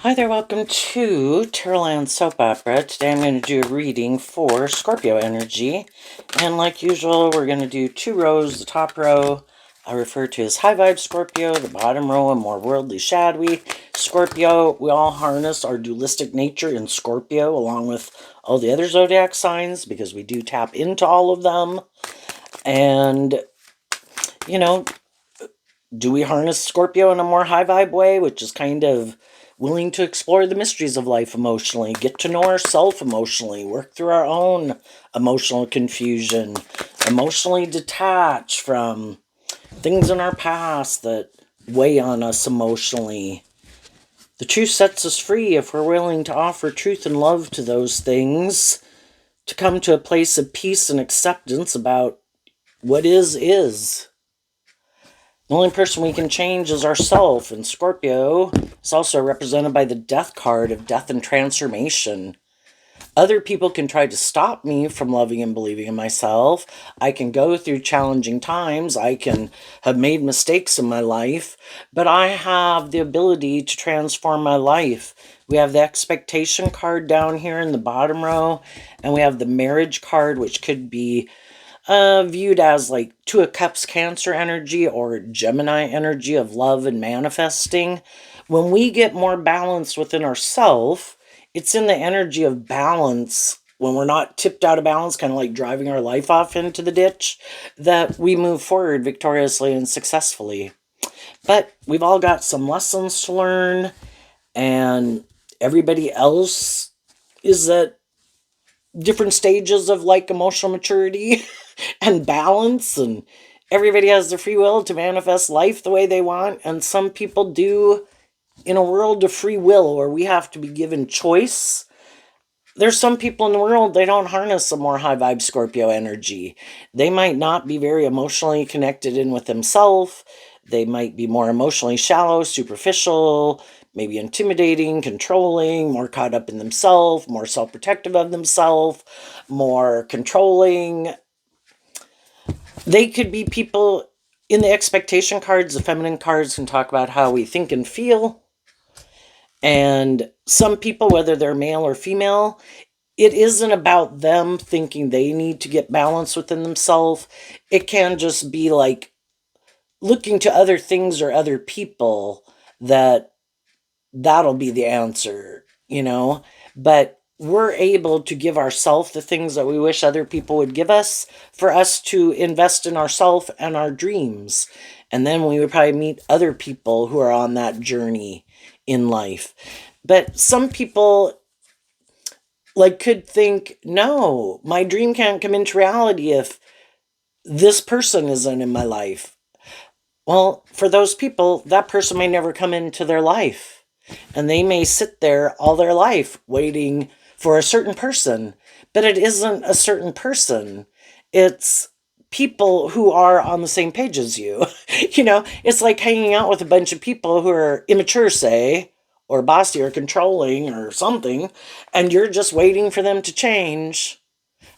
Hi there, welcome to Terraland Soap Opera. Today I'm going to do a reading for Scorpio energy. And like usual, we're going to do two rows. The top row I refer to as high vibe Scorpio. The bottom row a more worldly, shadowy Scorpio. We all harness our dualistic nature in Scorpio along with all the other zodiac signs because we do tap into all of them. And, you know, do we harness Scorpio in a more high vibe way, which is kind of willing to explore the mysteries of life emotionally, get to know ourselves emotionally, work through our own emotional confusion, emotionally detach from things in our past that weigh on us emotionally. The truth sets us free if we're willing to offer truth and love to those things, to come to a place of peace and acceptance about what is. The only person we can change is ourself, and Scorpio is also represented by the death card of death and transformation. Other people can try to stop me from loving and believing in myself. I can go through challenging times. I can have made mistakes in my life, but I have the ability to transform my life. We have the expectation card down here in the bottom row, and we have the marriage card, which could be viewed as like Two of Cups Cancer energy or Gemini energy of love and manifesting. When we get more balanced within ourselves, it's in the energy of balance when we're not tipped out of balance, kind of like driving our life off into the ditch, that we move forward victoriously and successfully. But we've all got some lessons to learn, and everybody else is at different stages of like emotional maturity and balance, and everybody has the free will to manifest life the way they want, and some people do. In a world of free will where we have to be given choice, there's some people in the world, they don't harness a more high vibe Scorpio energy. They might not be very emotionally connected in with themselves. They might be more emotionally shallow, superficial, maybe intimidating, controlling, more caught up in themselves, more self-protective of themselves, more controlling. They could be people in the expectation cards. The feminine cards can talk about how we think and feel. And some people, whether they're male or female, it isn't about them thinking they need to get balance within themselves. It can just be like looking to other things or other people that'll be the answer. But we're able to give ourselves the things that we wish other people would give us, for us to invest in ourselves and our dreams. And then we would probably meet other people who are on that journey in life. But some people could think, no, my dream can't come into reality if this person isn't in my life. Well, for those people, that person may never come into their life. And they may sit there all their life waiting for a certain person. But it isn't a certain person. It's people who are on the same page as you. It's like hanging out with a bunch of people who are immature, say, or bossy or controlling or something, and you're just waiting for them to change.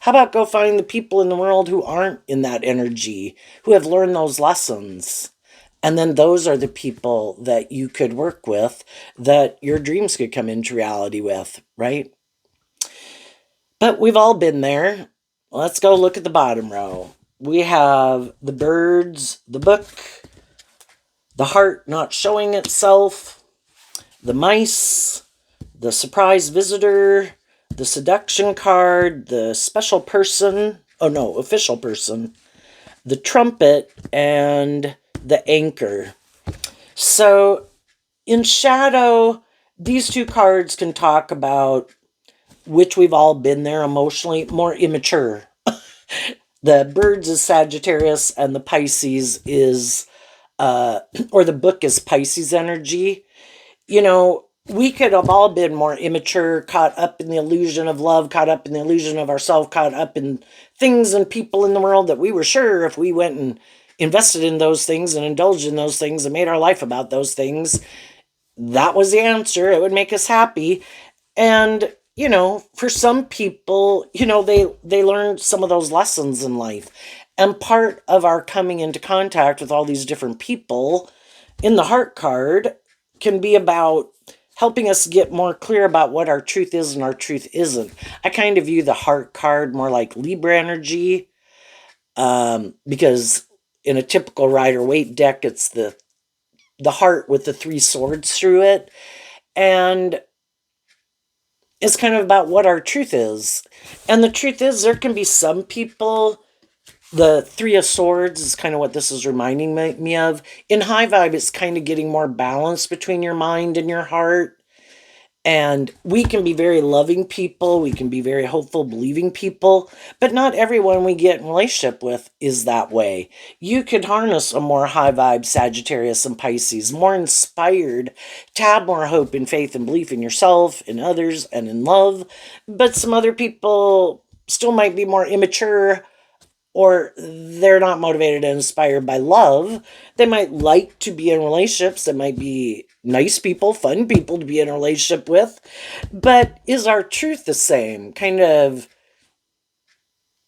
How about go find the people in the world who aren't in that energy, who have learned those lessons? And then those are the people that you could work with, that your dreams could come into reality with, right? But we've all been there. Let's go look at the bottom row. We have the birds, the book, the heart not showing itself, the mice, the surprise visitor, the seduction card, the special person, official person, the trumpet, and the anchor. So in shadow, these two cards can talk about, which we've all been there emotionally, more immature. The birds is Sagittarius, and the Pisces is, or the book is Pisces energy. We could have all been more immature, caught up in the illusion of love, caught up in the illusion of ourselves, caught up in things and people in the world that we were sure if we went and invested in those things and indulged in those things and made our life about those things, that was the answer. It would make us happy. And, for some people, they learned some of those lessons in life. And part of our coming into contact with all these different people in the heart card can be about helping us get more clear about what our truth is and our truth isn't. I kind of view the heart card more like Libra energy, because in a typical Rider-Waite deck, it's the heart with the three swords through it. And it's kind of about what our truth is. And the truth is, there can be some people, the Three of Swords is kind of what this is reminding me of. In high vibe, it's kind of getting more balance between your mind and your heart. And we can be very loving people. We can be very hopeful, believing people. But not everyone we get in relationship with is that way. You could harness a more high vibe Sagittarius and Pisces, more inspired, to have more hope and faith and belief in yourself, in others, and in love. But some other people still might be more immature, or they're not motivated and inspired by love. They might like to be in relationships. That might be nice people, fun people to be in a relationship with. But is our truth the same? Kind of,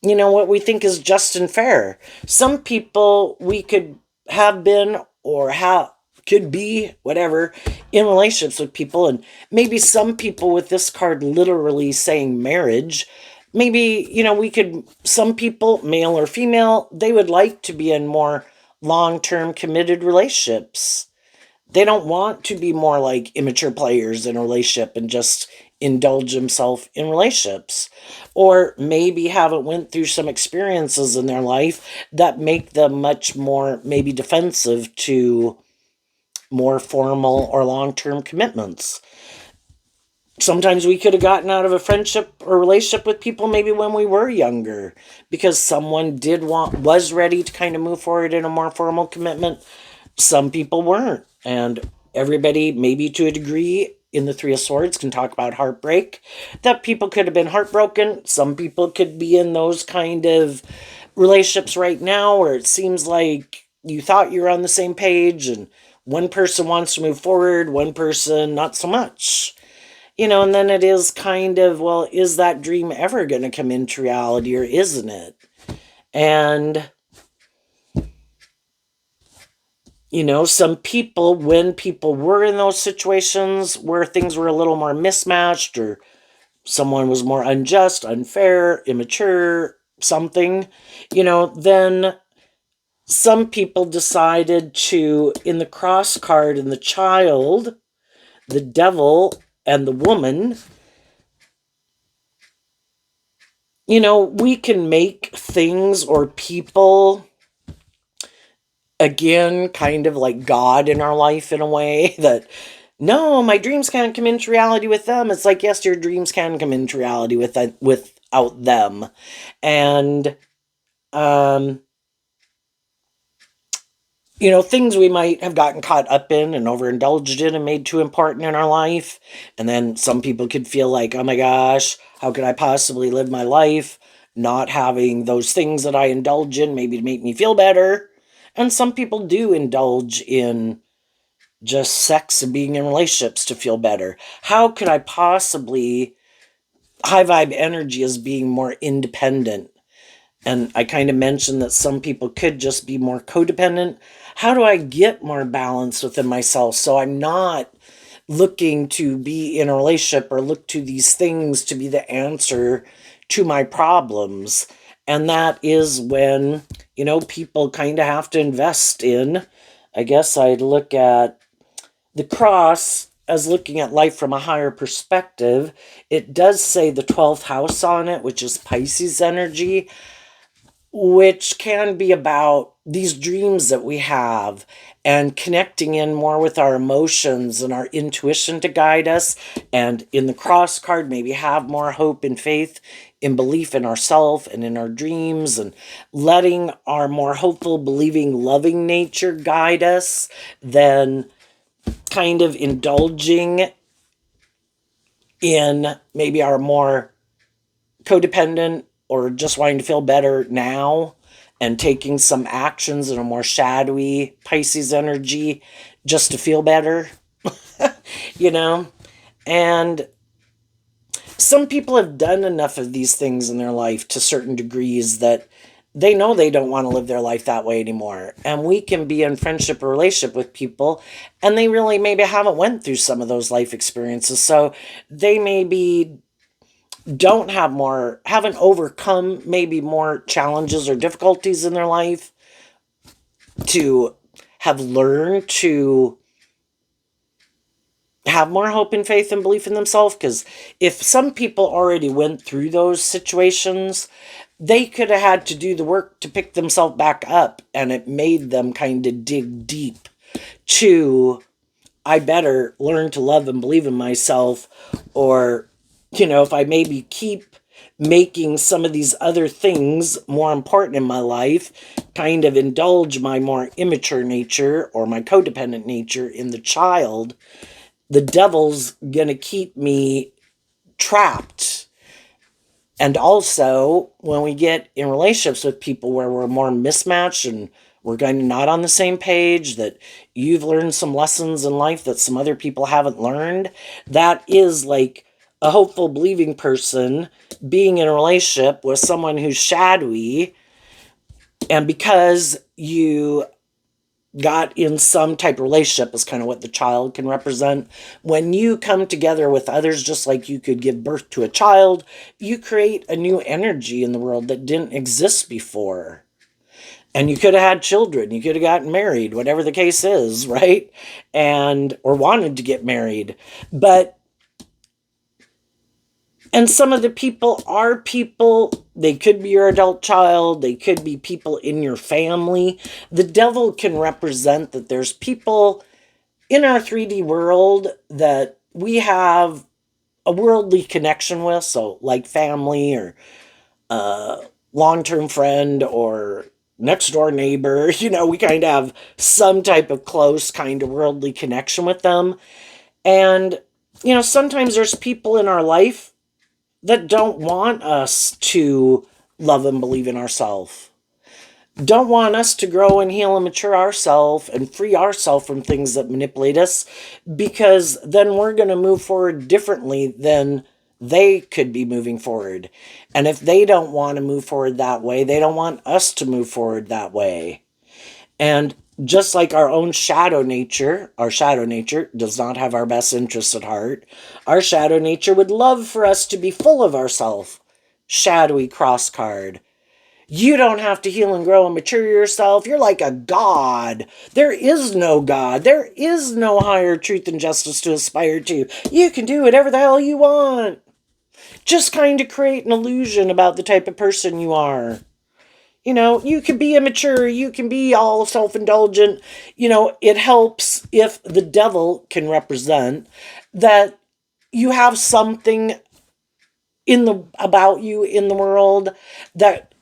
what we think is just and fair. Some people we could have been or have could be whatever in relationships with people, and maybe some people with this card literally saying marriage, maybe we could, some people, male or female, they would like to be in more long-term committed relationships. They don't want to be more like immature players in a relationship and just indulge themselves in relationships. Or maybe haven't went through some experiences in their life that make them much more maybe defensive to more formal or long-term commitments. Sometimes we could have gotten out of a friendship or relationship with people maybe when we were younger because someone was ready to kind of move forward in a more formal commitment. Some people weren't. And everybody, maybe to a degree, in the Three of Swords can talk about heartbreak. That people could have been heartbroken. Some people could be in those kind of relationships right now where it seems like you thought you were on the same page and one person wants to move forward, one person not so much. And then it is kind of, well, is that dream ever going to come into reality or isn't it? And, some people, when people were in those situations where things were a little more mismatched or someone was more unjust, unfair, immature, something, then some people decided to, in the cross card, in the child, the devil, and the woman, we can make things or people, again, kind of like God in our life in a way that, no, my dreams can't come into reality with them. It's like, yes, your dreams can come into reality without them. And, things we might have gotten caught up in and overindulged in and made too important in our life. And then some people could feel like, oh my gosh, how could I possibly live my life not having those things that I indulge in, maybe to make me feel better? And some people do indulge in just sex and being in relationships to feel better. How could I possibly, high vibe energy is being more independent? And I kind of mentioned that some people could just be more codependent. How do I get more balance within myself so I'm not looking to be in a relationship or look to these things to be the answer to my problems? And that is when, people kind of have to invest in, I guess I'd look at the cross as looking at life from a higher perspective. It does say the 12th house on it, which is Pisces energy, which can be about these dreams that we have and connecting in more with our emotions and our intuition to guide us. And in the cross card, maybe have more hope and faith in belief in ourselves and in our dreams, and letting our more hopeful, believing, loving nature guide us than kind of indulging in maybe our more codependent or just wanting to feel better now and taking some actions in a more shadowy Pisces energy just to feel better, you know? And some people have done enough of these things in their life to certain degrees that they know they don't want to live their life that way anymore. And we can be in friendship or relationship with people and they really maybe haven't went through some of those life experiences. So they maybe don't have more, haven't overcome maybe more challenges or difficulties in their life to have learned to have more hope and faith and belief in themselves. Because if some people already went through those situations, they could have had to do the work to pick themselves back up, and it made them kind of dig deep to, I better learn to love and believe in myself, or, if I maybe keep making some of these other things more important in my life, kind of indulge my more immature nature or my codependent nature in the child, the devil's gonna keep me trapped. And also, when we get in relationships with people where we're more mismatched and we're kind of not on the same page, that you've learned some lessons in life that some other people haven't learned, that is like a hopeful, believing person being in a relationship with someone who's shadowy. And because you got in some type of relationship, is kind of what the child can represent. When you come together with others, just like you could give birth to a child, you create a new energy in the world that didn't exist before. And you could have had children, you could have gotten married, whatever the case is, right? And or wanted to get married. And some of the people are people, they could be your adult child, they could be people in your family. The devil can represent that there's people in our 3D world that we have a worldly connection with, so like family or long-term friend or next door neighbor, we kind of have some type of close kind of worldly connection with them. And sometimes there's people in our life that don't want us to love and believe in ourselves, don't want us to grow and heal and mature ourselves and free ourselves from things that manipulate us, because then we're going to move forward differently than they could be moving forward. And if they don't want to move forward that way, they don't want us to move forward that way. And just like our shadow nature does not have our best interests at heart. Our shadow nature would love for us to be full of ourselves. Shadowy cross card. You don't have to heal and grow and mature yourself. You're like a god. There is no God. There is no higher truth and justice to aspire to. You can do whatever the hell you want. Just kind of create an illusion about the type of person you are. You can be immature. You can be all self-indulgent. It helps if the devil can represent that you have something about you in the world that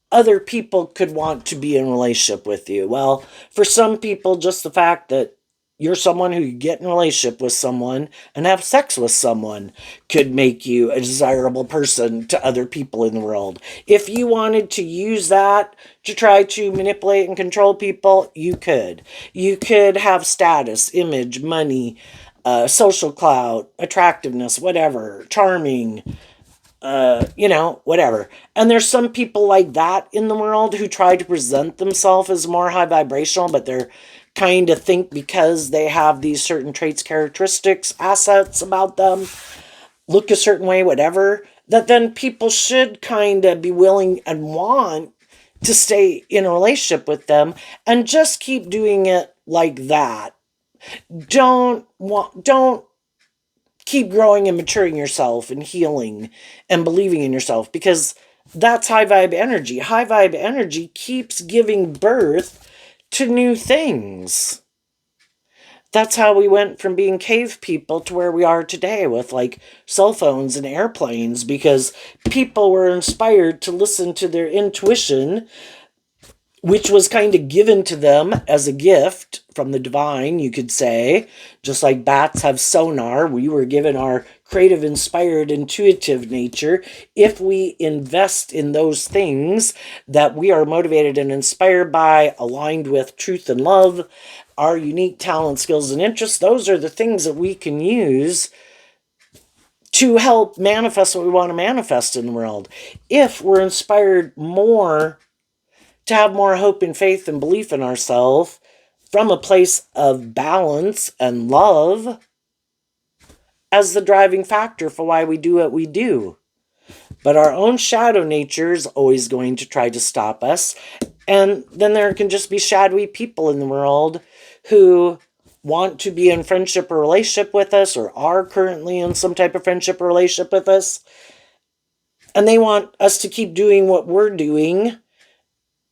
other people could want to be in a relationship with you. Well, for some people, just the fact that you're someone who you get in a relationship with someone and have sex with someone could make you a desirable person to other people in the world. If you wanted to use that to try to manipulate and control people, you could. You could have status, image, money, social clout, attractiveness, whatever, charming, whatever. And there's some people like that in the world who try to present themselves as more high vibrational, but they're kind of think because they have these certain traits, characteristics, assets about them, look a certain way, whatever, that then people should kind of be willing and want to stay in a relationship with them and just keep doing it like that. Don't keep growing and maturing yourself and healing and believing in yourself, because that's high vibe energy. High vibe energy keeps giving birth to new things. That's how we went from being cave people to where we are today with like cell phones and airplanes, because people were inspired to listen to their intuition, which was kind of given to them as a gift from the divine, you could say. Just like bats have sonar, we were given our creative, inspired, intuitive nature. If we invest in those things that we are motivated and inspired by, aligned with truth and love, our unique talent, skills, and interests, those are the things that we can use to help manifest what we want to manifest in the world. If we're inspired more to have more hope and faith and belief in ourselves from a place of balance and love as the driving factor for why we do what we do. But our own shadow nature is always going to try to stop us. And then there can just be shadowy people in the world who want to be in friendship or relationship with us, or are currently in some type of friendship or relationship with us. And they want us to keep doing what we're doing,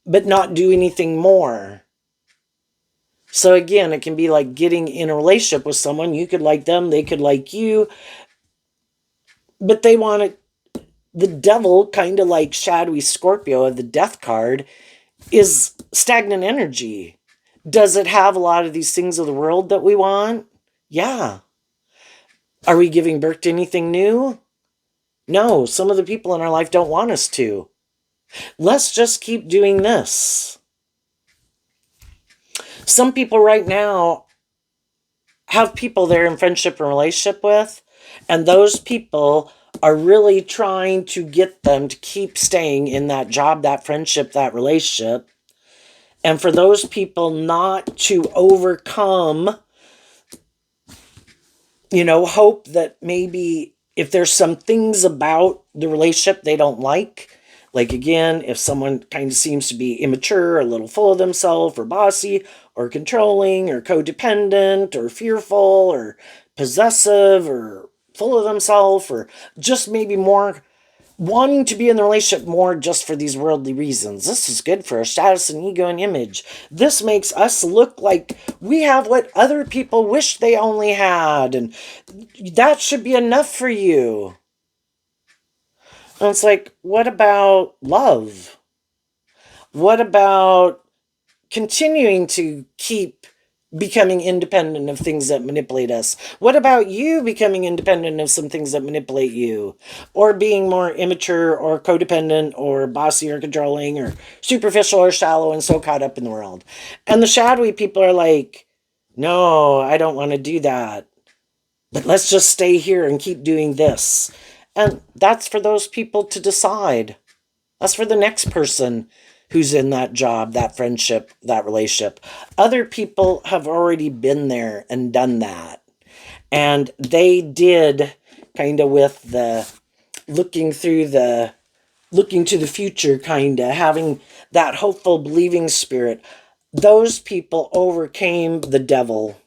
but not do anything more. So again, it can be like getting in a relationship with someone. You could like them, they could like you, but they want it. The devil, kind of like shadowy Scorpio of the death card, is stagnant energy. Does it have a lot of these things of the world that we want? Yeah. Are we giving birth to anything new? No, some of the people in our life don't want us to. Let's just keep doing this. Some people right now have people they're in friendship and relationship with, and those people are really trying to get them to keep staying in that job, that friendship, that relationship. And for those people not to overcome, hope that maybe if there's some things about the relationship they don't like again, if someone kind of seems to be immature, a little full of themselves, or bossy, or controlling, or codependent, or fearful, or possessive, or full of themselves, or just maybe more wanting to be in the relationship more just for these worldly reasons. This is good for our status and ego and image. This makes us look like we have what other people wish they only had, and that should be enough for you. And it's like, what about love? What about continuing to keep becoming independent of things that manipulate us? What about you becoming independent of some things that manipulate you? Or being more immature or codependent or bossy or controlling or superficial or shallow and so caught up in the world? And the shadowy people are like, no, I don't want to do that. But let's just stay here and keep doing this. And that's for those people to decide. That's for the next person who's in that job, that friendship, that relationship. Other people have already been there and done that. And they did kind of with the looking to the future, kind of having that hopeful, believing spirit. Those people overcame the devil.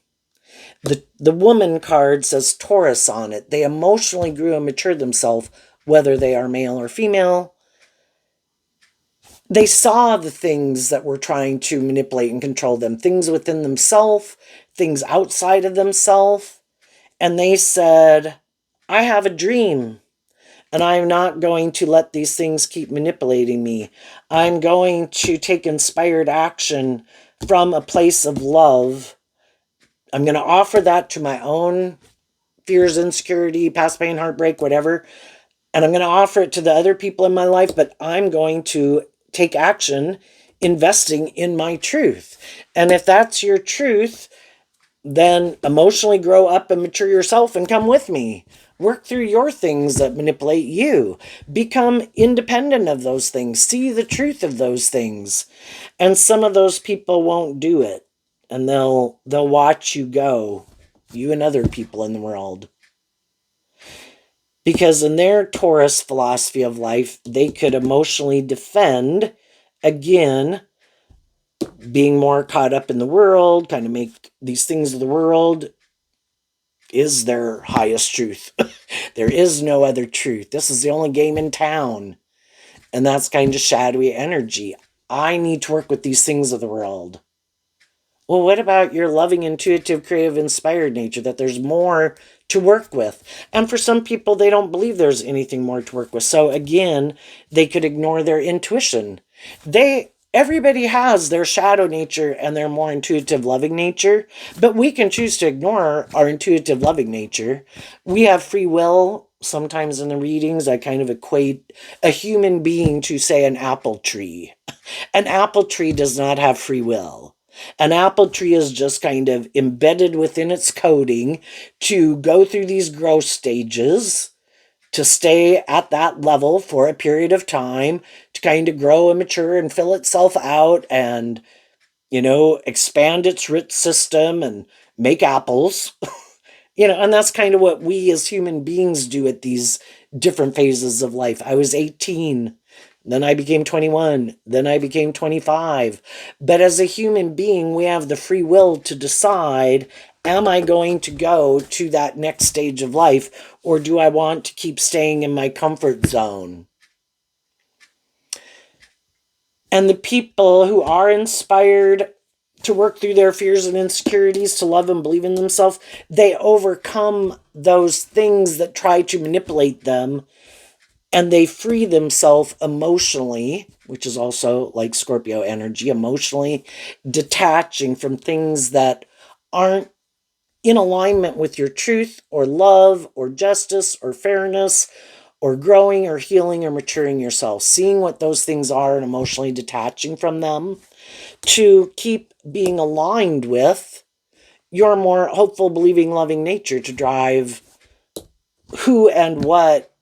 The woman card says Taurus on it. They emotionally grew and matured themselves, whether they are male or female. They saw the things that were trying to manipulate and control them, things within themselves, things outside of themselves. And they said, I have a dream, and I'm not going to let these things keep manipulating me. I'm going to take inspired action from a place of love. I'm going to offer that to my own fears, insecurity, past pain, heartbreak, whatever. And I'm going to offer it to the other people in my life, but I'm going to take action investing in my truth. And if that's your truth, then emotionally grow up and mature yourself and come with me. Work through your things that manipulate you. Become independent of those things. See the truth of those things. And some of those people won't do it. And they'll watch you go, you and other people in the world. Because in their Taurus philosophy of life, they could emotionally defend, again, being more caught up in the world, kind of make these things of the world is their highest truth. There is no other truth. This is the only game in town. And that's kind of shadowy energy. I need to work with these things of the world. Well, what about your loving, intuitive, creative, inspired nature, that there's more to work with? And for some people, they don't believe there's anything more to work with. So again, they could ignore their intuition. Everybody has their shadow nature and their more intuitive, loving nature, but we can choose to ignore our intuitive, loving nature. We have free will. Sometimes in the readings, I kind of equate a human being to, say, an apple tree. An apple tree does not have free will. An apple tree is just kind of embedded within its coding to go through these growth stages, to stay at that level for a period of time, to kind of grow and mature and fill itself out and, expand its root system and make apples. And that's kind of what we as human beings do at these different phases of life. I was 18, then I became 21, then I became 25. But as a human being, we have the free will to decide, am I going to go to that next stage of life, or do I want to keep staying in my comfort zone? And the people who are inspired to work through their fears and insecurities, to love and believe in themselves, they overcome those things that try to manipulate them, and they free themselves emotionally, which is also like Scorpio energy, emotionally detaching from things that aren't in alignment with your truth or love or justice or fairness or growing or healing or maturing yourself, seeing what those things are and emotionally detaching from them to keep being aligned with your more hopeful, believing, loving nature to drive who and what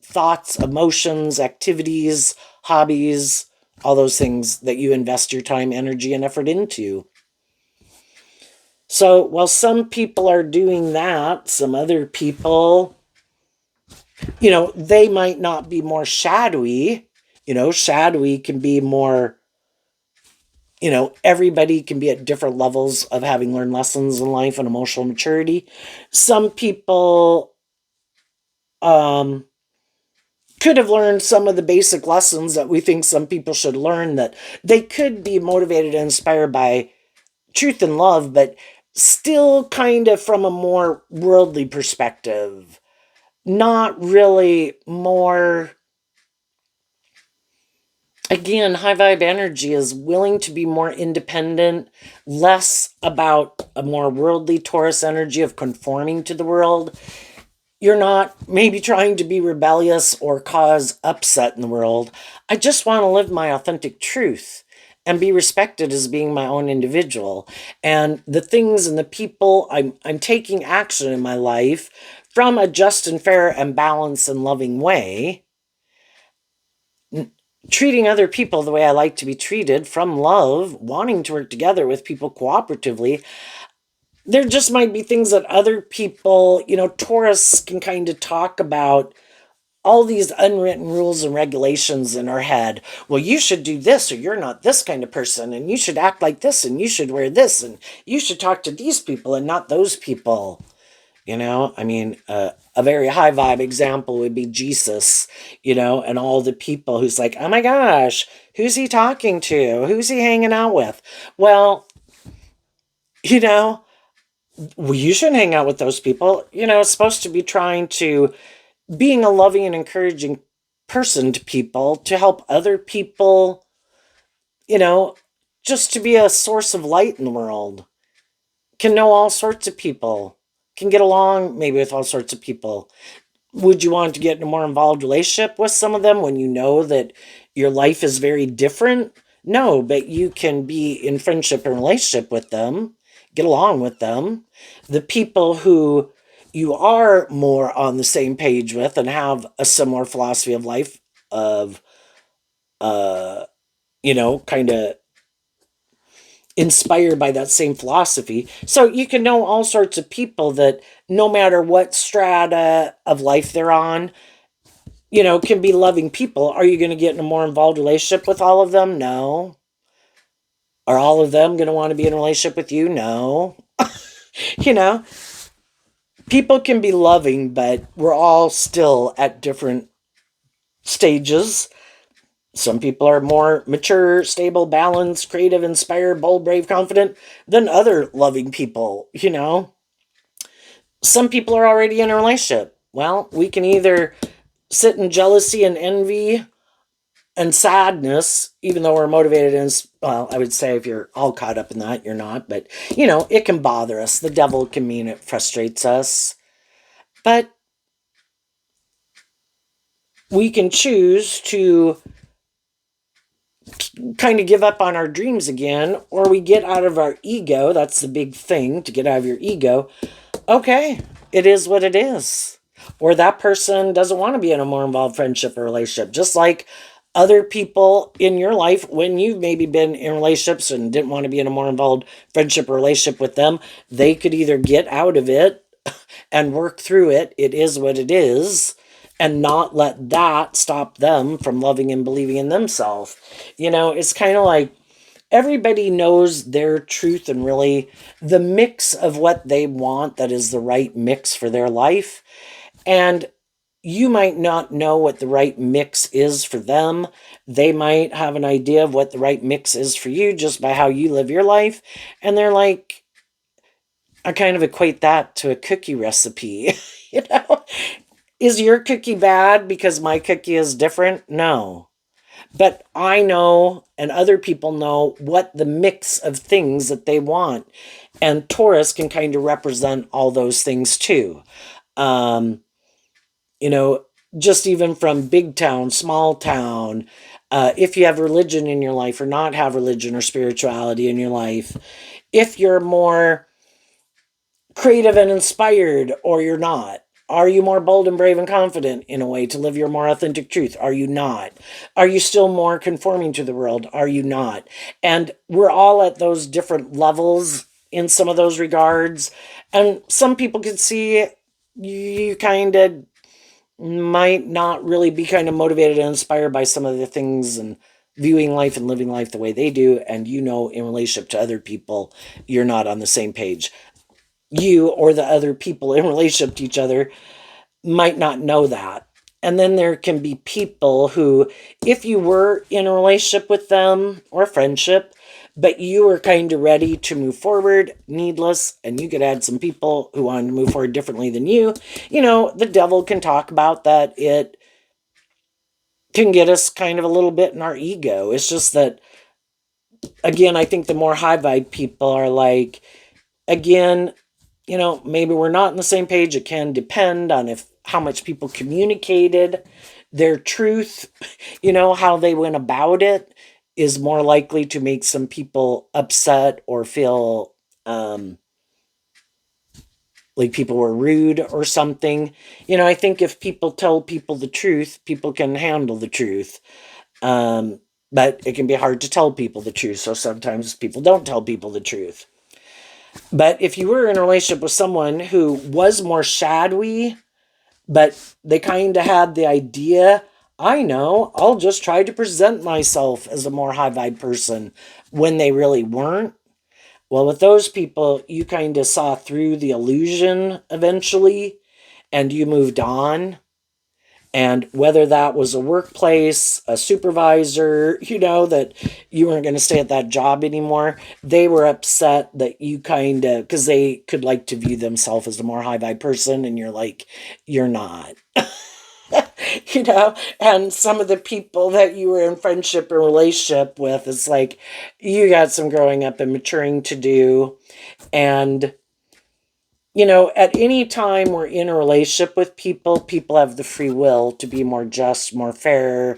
thoughts, emotions, activities, hobbies, all those things that you invest your time, energy, and effort into. So while some people are doing that, some other people, they might not be more shadowy. Shadowy can be more, everybody can be at different levels of having learned lessons in life and emotional maturity. Some people could have learned some of the basic lessons that we think some people should learn, that they could be motivated and inspired by truth and love, but still kind of from a more worldly perspective, not really more. Again, high vibe energy is willing to be more independent, less about a more worldly Taurus energy of conforming to the world. You're not maybe trying to be rebellious or cause upset in the world. I just want to live my authentic truth and be respected as being my own individual. And the things and the people, I'm taking action in my life from a just and fair and balanced and loving way, treating other people the way I like to be treated from love, wanting to work together with people cooperatively. There just might be things that other people, Taurus can kind of talk about all these unwritten rules and regulations in our head. Well, you should do this, or you're not this kind of person, and you should act like this, and you should wear this, and you should talk to these people and not those people. A very high vibe example would be Jesus, and all the people who's like, oh my gosh, who's he talking to? Who's he hanging out with? Well, you shouldn't hang out with those people. It's supposed to be trying to being a loving and encouraging person to people, to help other people, just to be a source of light in the world. Can know all sorts of people, can get along maybe with all sorts of people. Would you want to get in a more involved relationship with some of them when you know that your life is very different? No, but you can be in friendship and relationship with them, get along with them. The people who you are more on the same page with and have a similar philosophy of life of, kind of inspired by that same philosophy. So you can know all sorts of people that no matter what strata of life they're on, can be loving people. Are you going to get in a more involved relationship with all of them? No. Are all of them going to want to be in a relationship with you? No. you know, People can be loving, but we're all still at different stages. Some people are more mature, stable, balanced, creative, inspired, bold, brave, confident than other loving people, Some people are already in a relationship. Well, we can either sit in jealousy and envy and sadness, even though we're motivated and, well, I would say if you're all caught up in that, you're not, but, it can bother us. The devil can mean it frustrates us. But we can choose to kind of give up on our dreams again, or we get out of our ego. That's the big thing, to get out of your ego. Okay, it is what it is. Or that person doesn't want to be in a more involved friendship or relationship. Just like Other people in your life, when you've maybe been in relationships and didn't want to be in a more involved friendship or relationship with them, they could either get out of it and work through it. It is what it is. And not let that stop them from loving and believing in themselves. It's kind of like everybody knows their truth and really the mix of what they want that is the right mix for their life. And you might not know what the right mix is for them. They might have an idea of what the right mix is for you just by how you live your life. And they're like, I kind of equate that to a cookie recipe. you know, is your cookie bad because my cookie is different? No. But I know, and other people know, what the mix of things that they want. And Taurus can kind of represent all those things too. Um, you know, just even from big town, small town, if you have religion in your life or not have religion or spirituality in your life, if you're more creative and inspired or you're not. Are you more bold and brave and confident in a way to live your more authentic truth? Are you not? Are you still more conforming to the world? Are you not? And we're all at those different levels in some of those regards. And some people could see you kind of might not really be kind of motivated and inspired by some of the things and viewing life and living life the way they do. And in relationship to other people, you're not on the same page. You or the other people in relationship to each other might not know that. And then there can be people who, if you were in a relationship with them or a friendship, but you were kind of ready to move forward, needless, and you could add some people who wanted to move forward differently than you, the devil can talk about that. It can get us kind of a little bit in our ego. It's just that, again, I think the more high vibe people are like, again, maybe we're not on the same page. It can depend on how much people communicated their truth, how they went about it is more likely to make some people upset or feel like people were rude or something. I think if people tell people the truth, people can handle the truth. But it can be hard to tell people the truth. So sometimes people don't tell people the truth. But if you were in a relationship with someone who was more shadowy, but they kind of had the idea, I know, I'll just try to present myself as a more high vibe person when they really weren't. Well, with those people, you kind of saw through the illusion eventually and you moved on. And whether that was a workplace, a supervisor, that you weren't going to stay at that job anymore, they were upset that you kind of, because they could like to view themselves as a more high vibe person, and you're like, you're not. And some of the people that you were in friendship or relationship with, it's like, you got some growing up and maturing to do. And at any time we're in a relationship with people, people have the free will to be more just, more fair,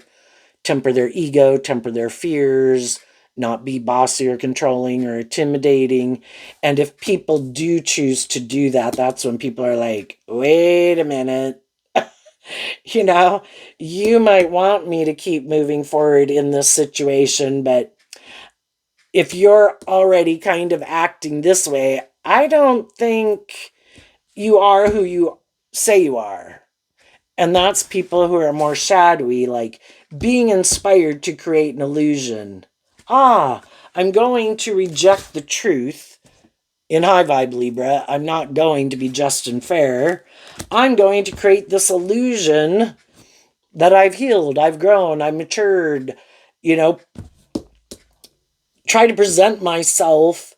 temper their ego, temper their fears, not be bossy or controlling or intimidating. And if people do choose to do that, that's when people are like, wait a minute. you know, you might want me to keep moving forward in this situation, but if you're already kind of acting this way, I don't think you are who you say you are. And that's people who are more shadowy, like being inspired to create an illusion. I'm going to reject the truth in high vibe Libra. I'm not going to be just and fair. I'm going to create this illusion that I've healed, I've grown, I've matured, try to present myself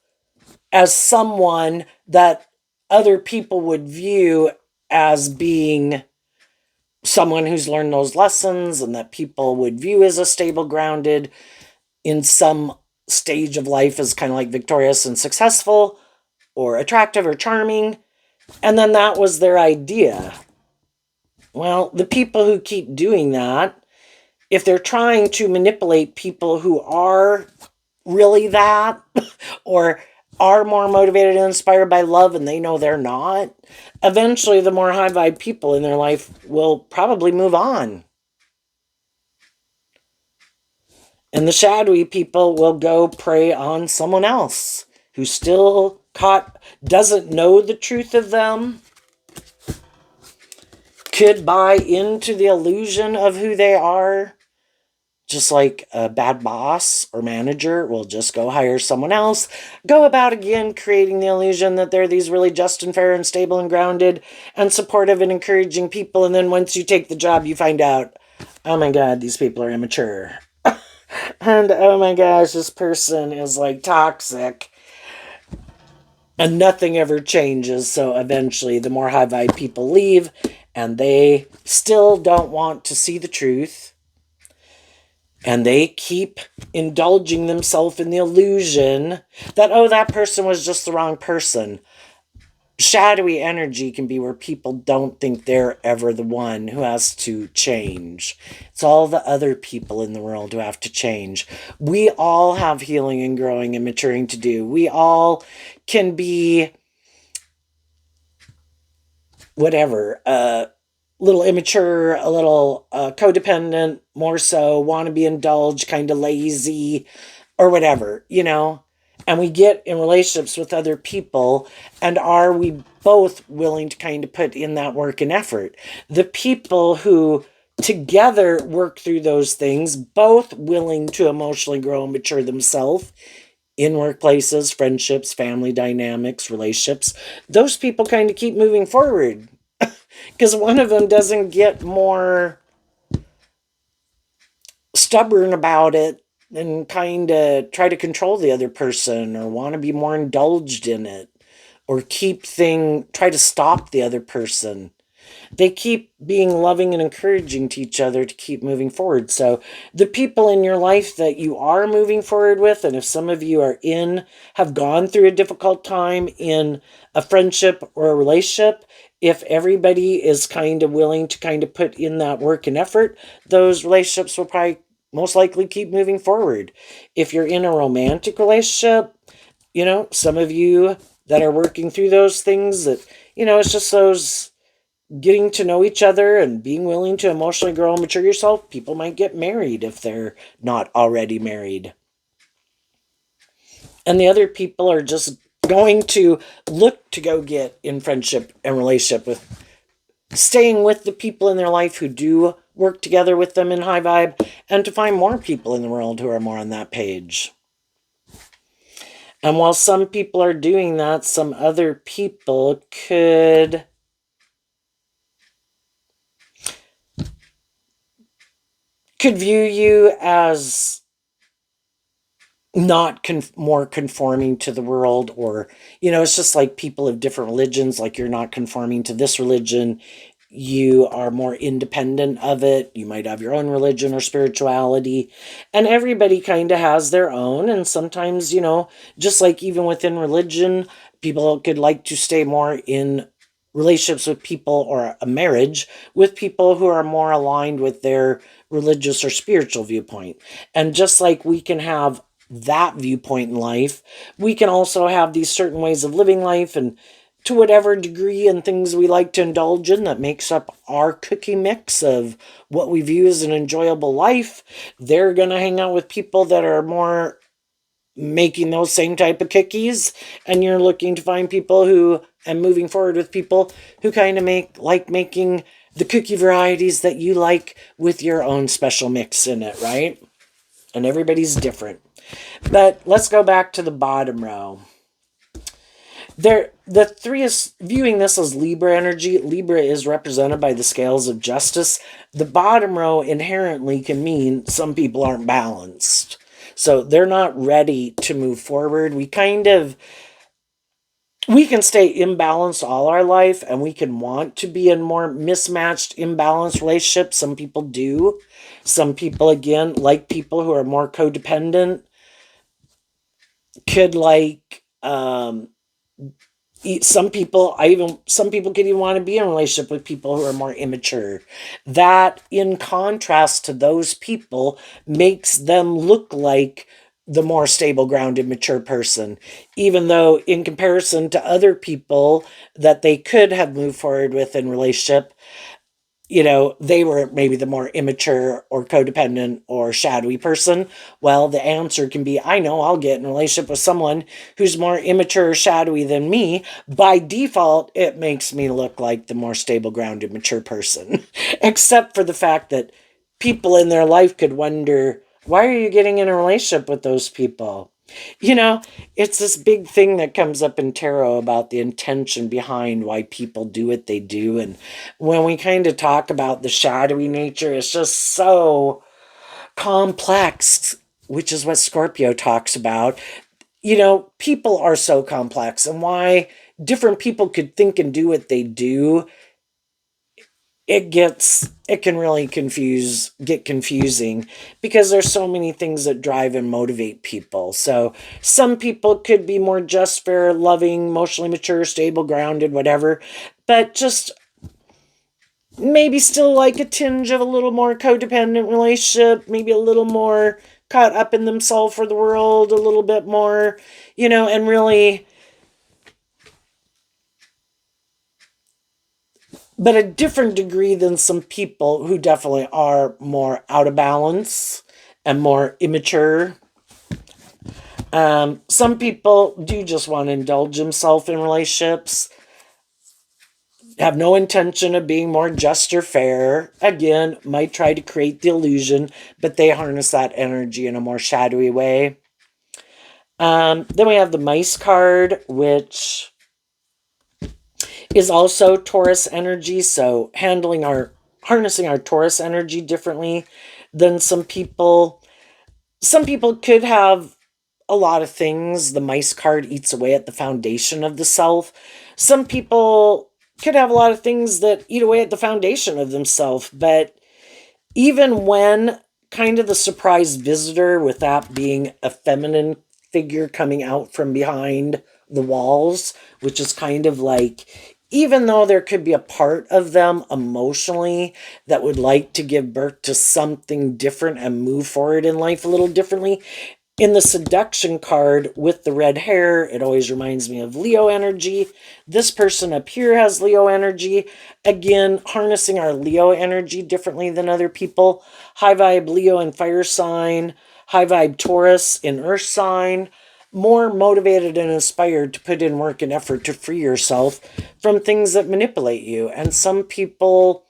as someone that other people would view as being someone who's learned those lessons and that people would view as a stable, grounded in some stage of life as kind of like victorious and successful or attractive or charming. And then that was their idea. Well, the people who keep doing that, if they're trying to manipulate people who are really that or are more motivated and inspired by love and they know they're not, eventually the more high vibe people in their life will probably move on. And the shadowy people will go prey on someone else who still doesn't know the truth of them, could buy into the illusion of who they are. Just like a bad boss or manager will just go hire someone else, go about again creating the illusion that they're these really just and fair and stable and grounded and supportive and encouraging people. And then once you take the job, you find out, oh my God, these people are immature. And oh my gosh, this person is like toxic. And nothing ever changes. So eventually, the more high vibe people leave, and they still don't want to see the truth. And they keep indulging themselves in the illusion that, oh, that person was just the wrong person. Shadowy energy can be where people don't think they're ever the one who has to change. It's all the other people in the world who have to change. We all have healing and growing and maturing to do. We all can be whatever, little immature, a little codependent, more so, want to be indulged, kind of lazy, or whatever, And we get in relationships with other people, and are we both willing to kind of put in that work and effort? The people who together work through those things, both willing to emotionally grow and mature themselves in workplaces, friendships, family dynamics, relationships, those people kind of keep moving forward. Because one of them doesn't get more stubborn about it and kind of try to control the other person or want to be more indulged in it or try to stop the other person. They keep being loving and encouraging to each other to keep moving forward. So the people in your life that you are moving forward with, and if some of you have gone through a difficult time in a friendship or a relationship, if everybody is kind of willing to kind of put in that work and effort, those relationships will probably most likely keep moving forward. If you're in a romantic relationship, some of you that are working through those things that, it's just those getting to know each other and being willing to emotionally grow and mature yourself. People might get married if they're not already married. And the other people are just going to look to go get in friendship and relationship with staying with the people in their life who do work together with them in high vibe, and to find more people in the world who are more on that page. And while some people are doing that, some other people could view you as not more conforming to the world, or it's just like people of different religions, like you're not conforming to this religion, you are more independent of it, you might have your own religion or spirituality, and everybody kind of has their own. And sometimes, just like even within religion, people could like to stay more in relationships with people, or a marriage with people who are more aligned with their religious or spiritual viewpoint. And just like we can have that viewpoint in life, we can also have these certain ways of living life, and to whatever degree, and things we like to indulge in that makes up our cookie mix of what we view as an enjoyable life. They're going to hang out with people that are more making those same type of cookies, and you're looking to find people who, and moving forward with people who kind of making the cookie varieties that you like with your own special mix in it, right? And everybody's different. But let's go back to the bottom row. The three is viewing this as Libra energy. Libra is represented by the scales of justice. The bottom row inherently can mean some people aren't balanced. So they're not ready to move forward. We can stay imbalanced all our life, and we can want to be in more mismatched, imbalanced relationships. Some people do. Some people, again, like people who are more codependent, could like some people could even want to be in a relationship with people who are more immature. That, in contrast to those people, makes them look like the more stable, grounded, mature person, even though in comparison to other people that they could have moved forward with in relationship, they were maybe the more immature or codependent or shadowy person. Well, the answer can be, I know I'll get in a relationship with someone who's more immature or shadowy than me. By default, it makes me look like the more stable, grounded, mature person. Except for the fact that people in their life could wonder, why are you getting in a relationship with those people? You know, it's this big thing that comes up in tarot about the intention behind why people do what they do. And when we kind of talk about the shadowy nature, it's just so complex, which is what Scorpio talks about. People are so complex, and why different people could think and do what they do, it can really get confusing, because there's so many things that drive and motivate people. So some people could be more just, fair, loving, emotionally mature, stable, grounded, whatever, but just maybe still like a tinge of a little more codependent relationship, maybe a little more caught up in themselves or the world, a little bit more, and really, but a different degree than some people who definitely are more out of balance and more immature. Some people do just want to indulge themselves in relationships, have no intention of being more just or fair. Again, might try to create the illusion, but they harness that energy in a more shadowy way. Then we have the mice card, which is also Taurus energy. So harnessing our Taurus energy differently than some people. Some people could have a lot of things. The mice card eats away at the foundation of the self. Some people could have a lot of things that eat away at the foundation of themselves. But even when kind of the surprise visitor, with that being a feminine figure coming out from behind the walls, which is kind of like, even though there could be a part of them emotionally that would like to give birth to something different and move forward in life a little differently, in the seduction card with the red hair, it always reminds me of Leo energy. This person up here has Leo energy. Again, harnessing our Leo energy differently than other people. High vibe Leo in fire sign. High vibe Taurus in earth sign. More motivated and inspired to put in work and effort to free yourself from things that manipulate you. And some people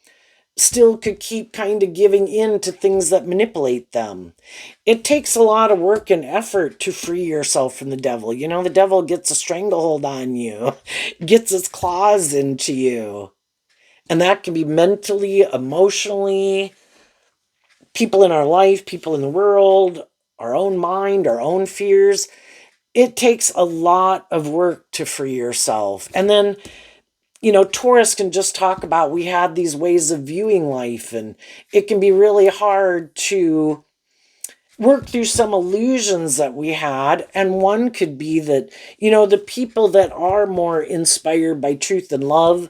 still could keep kind of giving in to things that manipulate them. It takes a lot of work and effort to free yourself from the devil. The devil gets a stranglehold on you, gets its claws into you. And that can be mentally, emotionally, people in our life, people in the world, our own mind, our own fears. It takes a lot of work to free yourself. And then Taurus can just talk about, we have these ways of viewing life, and it can be really hard to work through some illusions that we had. And one could be that, the people that are more inspired by truth and love,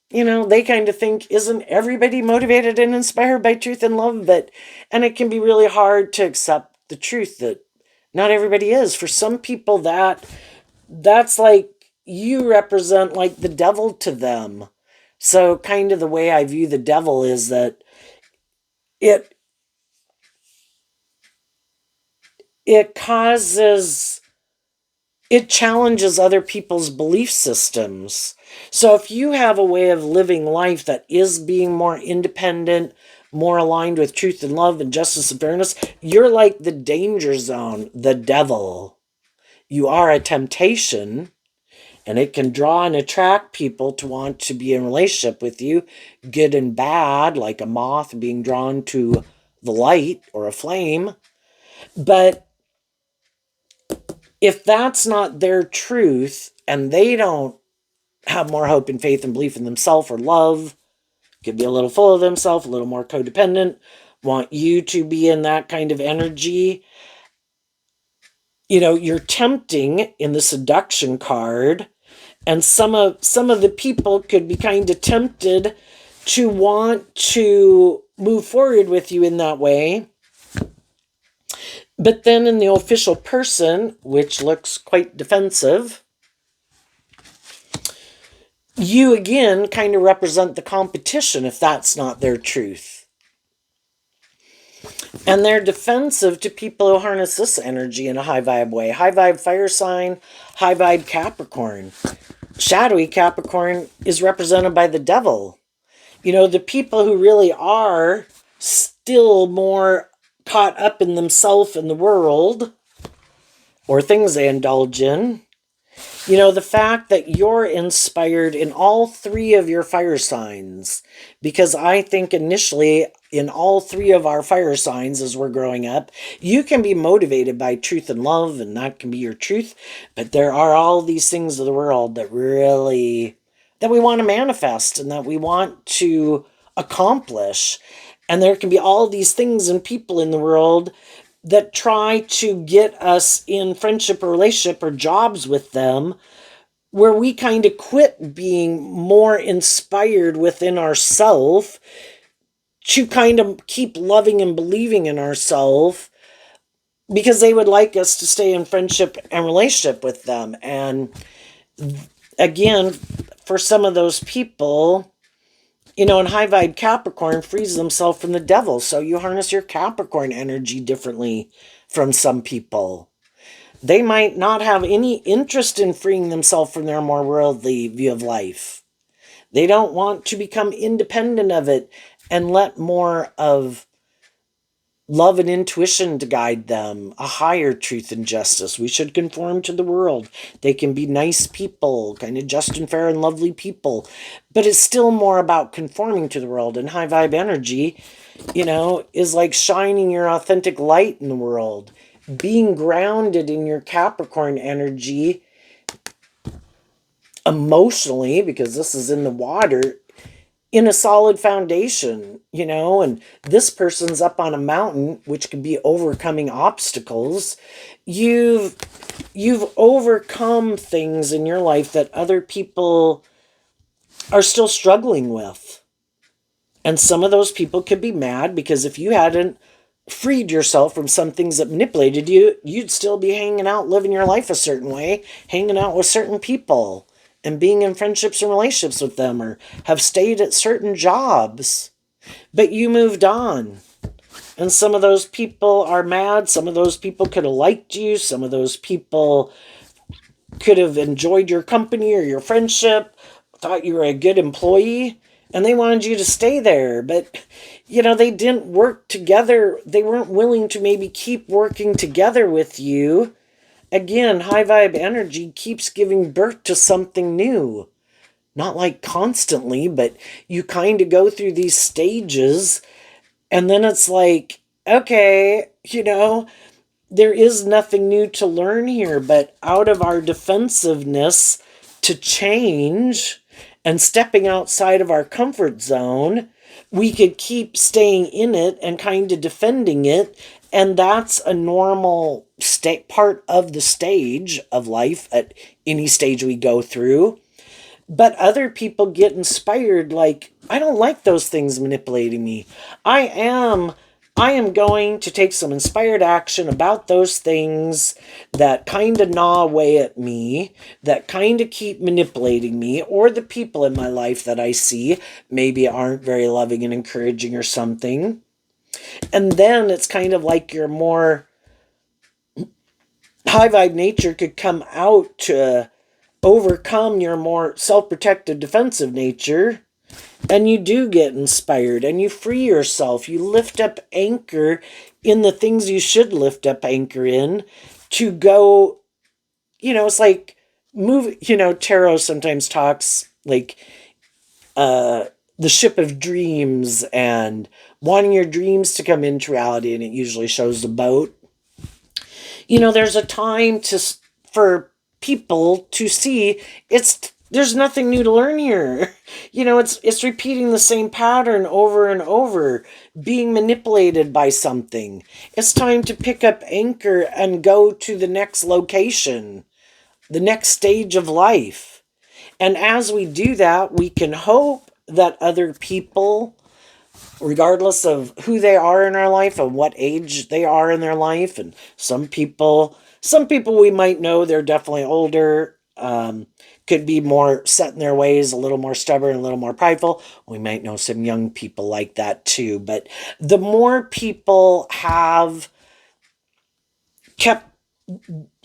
they kind of think, isn't everybody motivated and inspired by truth and love? And it can be really hard to accept the truth that not everybody is. For some people, that's like, you represent like the devil to them. So kind of the way I view the devil is that it it causes it challenges other people's belief systems. So if you have a way of living life that is being more independent, more aligned with truth and love and justice and fairness, you're like the danger zone, the devil. You are a temptation, and it can draw and attract people to want to be in relationship with you, good and bad, like a moth being drawn to the light or a flame. But if that's not their truth, and they don't have more hope and faith and belief in themselves or love, could be a little full of themselves, a little more codependent, want you to be in that kind of energy, you're tempting in the seduction card. And some of the people could be kind of tempted to want to move forward with you in that way. But then in the official person, which looks quite defensive, you again kind of represent the competition if that's not their truth. And they're defensive to people who harness this energy in a high vibe way. High vibe fire sign, high vibe Capricorn. Shadowy Capricorn is represented by the devil. You know, the people who really are still more caught up in themselves and the world or things they indulge in. You know, the fact that you're inspired in all three of your fire signs, because I think initially in all three of our fire signs as we're growing up, you can be motivated by truth and love, and that can be your truth. But there are all these things of the world that we want to manifest and that we want to accomplish. And there can be all these things and people in the world that try to get us in friendship or relationship or jobs with them, where we kind of quit being more inspired within ourselves to kind of keep loving and believing in ourselves because they would like us to stay in friendship and relationship with them. And again, for some of those people, you know, in high vibe Capricorn frees themselves from the devil. So you harness your Capricorn energy differently from some people. They might not have any interest in freeing themselves from their more worldly view of life. They don't want to become independent of it and let more of love and intuition to guide them, a higher truth and justice. We should conform to the world. They can be nice people, kind of just and fair and lovely people, but it's still more about conforming to the world. And high vibe energy, you know, is like shining your authentic light in the world, being grounded in your Capricorn energy emotionally, because this is in the water, in a solid foundation, you know, and this person's up on a mountain, which could be overcoming obstacles. You've overcome things in your life that other people are still struggling with. And some of those people could be mad because if you hadn't freed yourself from some things that manipulated you, you'd still be hanging out, living your life a certain way, hanging out with certain people and being in friendships and relationships with them, or have stayed at certain jobs. But you moved on. And some of those people are mad. Some of those people could have liked you. Some of those people could have enjoyed your company or your friendship, thought you were a good employee, and they wanted you to stay there. But, you know, they didn't work together. They weren't willing to maybe keep working together with you. Again, high vibe energy keeps giving birth to something new. Not like constantly, but you kind of go through these stages, and then it's like, okay, you know, there is nothing new to learn here, but out of our defensiveness to change and stepping outside of our comfort zone, we could keep staying in it and kind of defending it. And that's a normal part of the stage of life at any stage we go through. But other people get inspired, like, I don't like those things manipulating me. I am going to take some inspired action about those things that kind of gnaw away at me, that kind of keep manipulating me, or the people in my life that I see maybe aren't very loving and encouraging or something. And then it's kind of like your more high vibe nature could come out to overcome your more self-protective defensive nature, and you do get inspired and you free yourself. You lift up anchor in the things you should lift up anchor in to go, you know, it's like move, you know, tarot sometimes talks like the ship of dreams and wanting your dreams to come into reality, and it usually shows the boat. You know, there's a time for people to see there's nothing new to learn here. You know, it's repeating the same pattern over and over, being manipulated by something. It's time to pick up anchor and go to the next location, the next stage of life. And as we do that, we can hope that other people, regardless of who they are in our life and what age they are in their life, and some people we might know they're definitely older could be more set in their ways, a little more stubborn, a little more prideful. We might know some young people like that too. But the more people have kept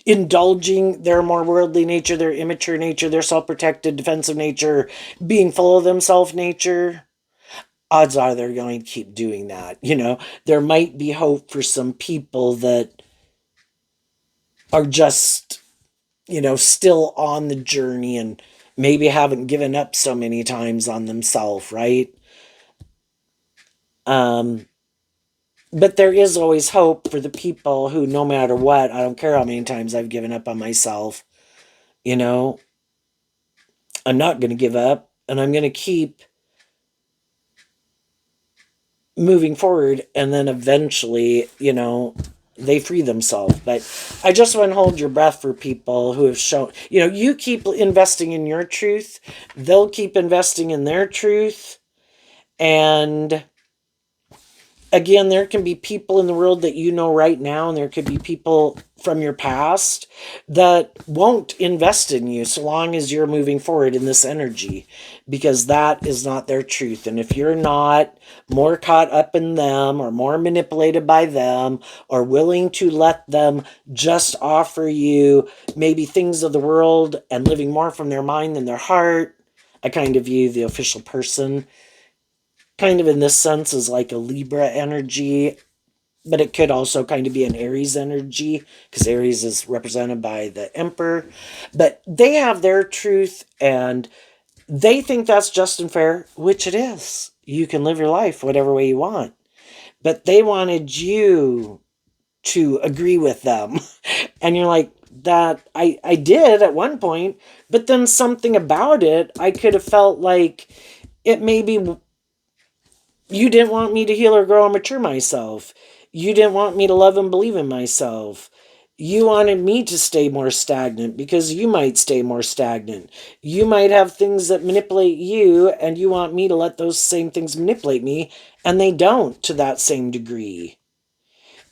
indulging their more worldly nature, their immature nature, their self-protected, defensive nature, being full of themselves nature, odds are they're going to keep doing that. There might be hope for some people that are just, still on the journey and maybe haven't given up so many times on themselves, right? But there is always hope for the people who, no matter what, I don't care how many times I've given up on myself, you know, I'm not going to give up and I'm going to keep moving forward, and then eventually, they free themselves. But I just want to hold your breath for people who have shown, you keep investing in your truth, they'll keep investing in their truth. And again, there can be people in the world that you know right now, and there could be people from your past that won't invest in you so long as you're moving forward in this energy, because that is not their truth. And if you're not more caught up in them or more manipulated by them or willing to let them just offer you maybe things of the world and living more from their mind than their heart, I kind of view the official person kind of in this sense as like a Libra energy, but it could also kind of be an Aries energy because Aries is represented by the Emperor. But they have their truth and they think that's just and fair, which it is. You can live your life whatever way you want. But they wanted you to agree with them. And you're like, that I did at one point, but then something about it, I could have felt like it maybe you didn't want me to heal or grow and mature myself. You didn't want me to love and believe in myself. You wanted me to stay more stagnant because you might stay more stagnant. You might have things that manipulate you, and you want me to let those same things manipulate me, and they don't to that same degree.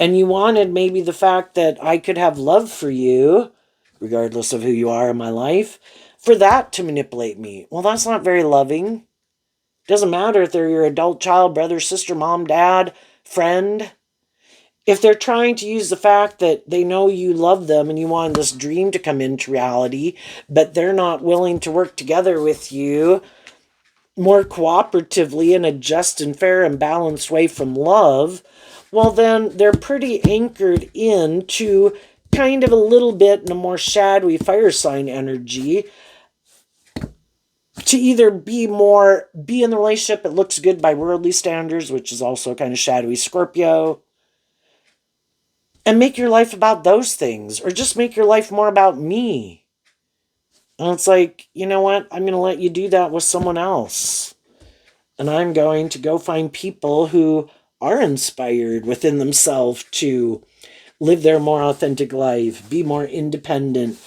And you wanted maybe the fact that I could have love for you, regardless of who you are in my life, for that to manipulate me. Well, that's not very loving. Doesn't matter if they're your adult child, brother, sister, mom, dad, friend. If they're trying to use the fact that they know you love them and you want this dream to come into reality, but they're not willing to work together with you more cooperatively in a just and fair and balanced way from love, well, then they're pretty anchored into kind of a little bit in a more shadowy fire sign energy to either be in the relationship, it looks good by worldly standards, which is also kind of shadowy Scorpio, and make your life about those things, or just make your life more about me. And it's like, you know what? I'm going to let you do that with someone else. And I'm going to go find people who are inspired within themselves to live their more authentic life, be more independent,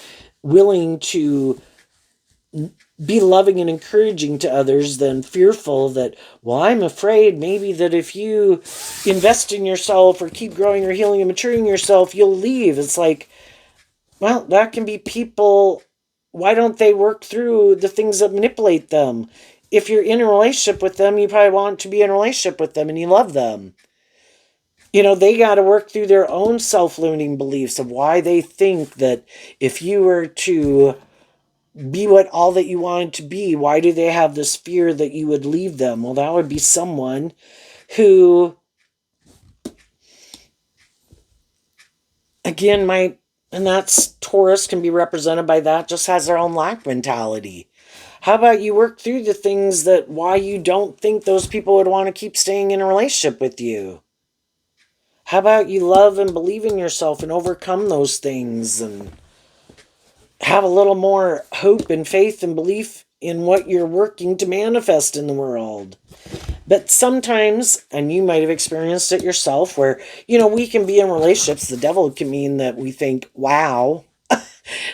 willing to be loving and encouraging to others than fearful that, well, I'm afraid maybe that if you invest in yourself or keep growing or healing and maturing yourself, you'll leave. It's like, well, that can be people. Why don't they work through the things that manipulate them? If you're in a relationship with them, you probably want to be in a relationship with them and you love them. They got to work through their own self-limiting beliefs of why they think that if you were to be what all that you wanted to be, why do they have this fear that you would leave them? Well, that would be someone who, again, and that's Taurus can be represented by that, just has their own lack mentality. How about you work through the things that why you don't think those people would want to keep staying in a relationship with you? How about you love and believe in yourself and overcome those things and have a little more hope and faith and belief in what you're working to manifest in the world? But sometimes, and you might have experienced it yourself, where, we can be in relationships. The devil can mean that we think, wow,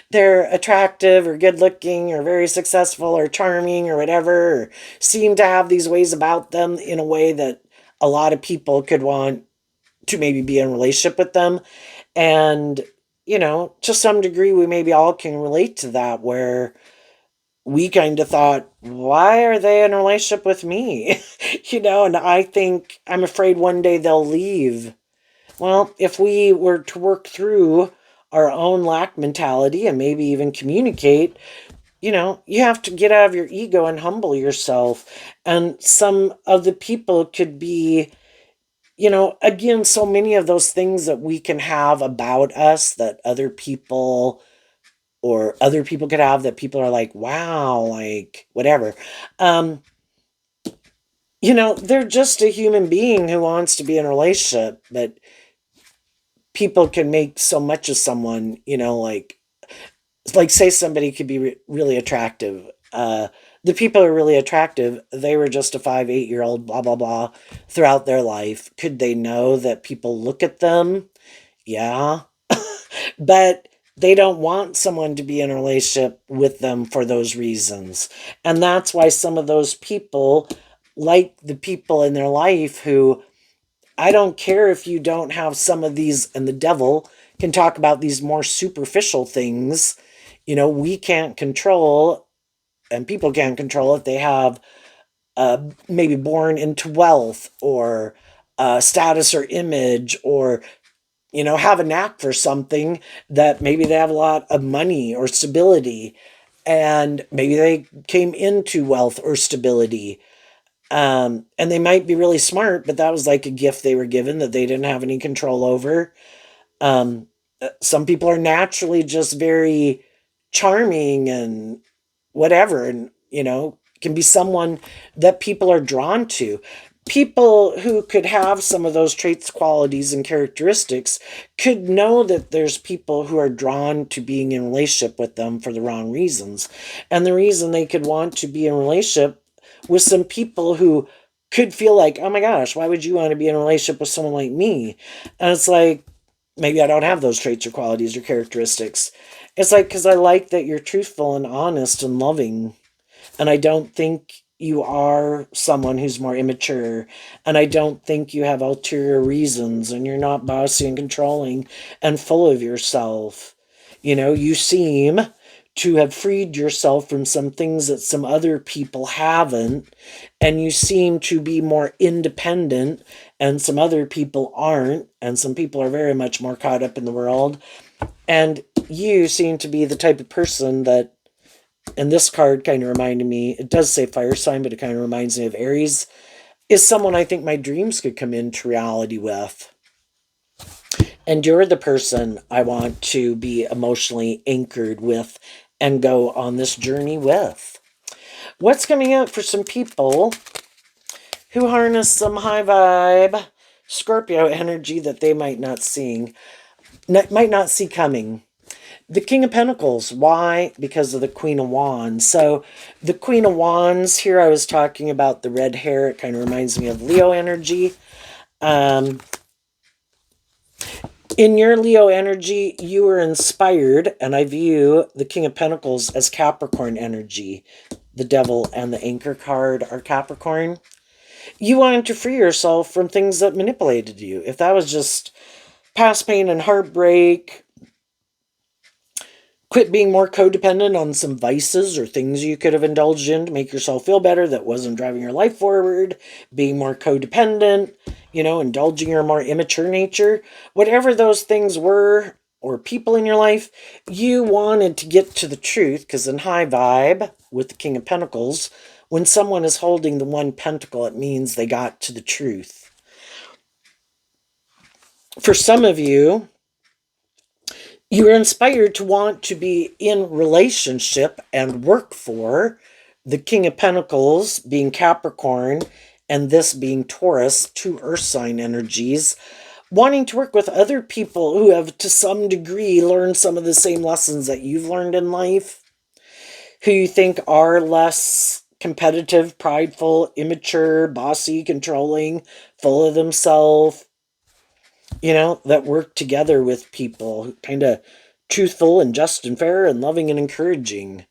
they're attractive or good looking or very successful or charming or whatever, or seem to have these ways about them in a way that a lot of people could want to maybe be in a relationship with them. And to some degree, we maybe all can relate to that, where we kind of thought, why are they in a relationship with me? And I'm afraid one day they'll leave. Well, if we were to work through our own lack mentality and maybe even communicate, you have to get out of your ego and humble yourself. And some of the people could be, again, so many of those things that we can have about us that other people could have, that people are like, wow, like whatever. Um, they're just a human being who wants to be in a relationship, but people can make so much of someone, like say somebody could be really attractive. The people are really attractive. They were just a 5, 8-year-old, blah, blah, blah, throughout their life. Could they know that people look at them? Yeah. But they don't want someone to be in a relationship with them for those reasons. And that's why some of those people, like the people in their life who, I don't care if you don't have some of these, and the devil can talk about these more superficial things. We can't control, and people can't control if they have maybe born into wealth or status or image, or have a knack for something, that maybe they have a lot of money or stability, and maybe they came into wealth or stability. And they might be really smart, but that was like a gift they were given that they didn't have any control over. Some people are naturally just very charming and whatever, and can be someone that people are drawn to. People who could have some of those traits, qualities, and characteristics could know that there's people who are drawn to being in relationship with them for the wrong reasons. And the reason they could want to be in relationship with some people who could feel like, oh my gosh, why would you want to be in a relationship with someone like me? And it's like, maybe I don't have those traits or qualities or characteristics. It's like, because I like that you're truthful and honest and loving. And I don't think you are someone who's more immature. And I don't think you have ulterior reasons, and you're not bossy and controlling and full of yourself. You seem to have freed yourself from some things that some other people haven't. And you seem to be more independent, and some other people aren't. And some people are very much more caught up in the world. And you seem to be the type of person that, and this card kind of reminded me, it does say fire sign, but it kind of reminds me of Aries, is someone I think my dreams could come into reality with. And you're the person I want to be emotionally anchored with and go on this journey with. What's coming up for some people who harness some high vibe Scorpio energy that they might not see coming? The King of Pentacles. Why? Because of the Queen of Wands. So the Queen of Wands, here I was talking about the red hair. It kind of reminds me of Leo energy. In your Leo energy, you were inspired, and I view the King of Pentacles as Capricorn energy. The Devil and the Anchor card are Capricorn. You wanted to free yourself from things that manipulated you. If that was just past pain and heartbreak, quit being more codependent on some vices or things you could have indulged in to make yourself feel better that wasn't driving your life forward, being more codependent, indulging your more immature nature, whatever those things were, or people in your life, you wanted to get to the truth, because in high vibe with the King of Pentacles, when someone is holding the one pentacle, it means they got to the truth. For some of you, you are inspired to want to be in relationship and work for the King of Pentacles being Capricorn and this being Taurus, two earth sign energies, wanting to work with other people who have to some degree learned some of the same lessons that you've learned in life, who you think are less competitive, prideful, immature, bossy, controlling, full of themselves, that work together with people, kind of truthful and just and fair and loving and encouraging.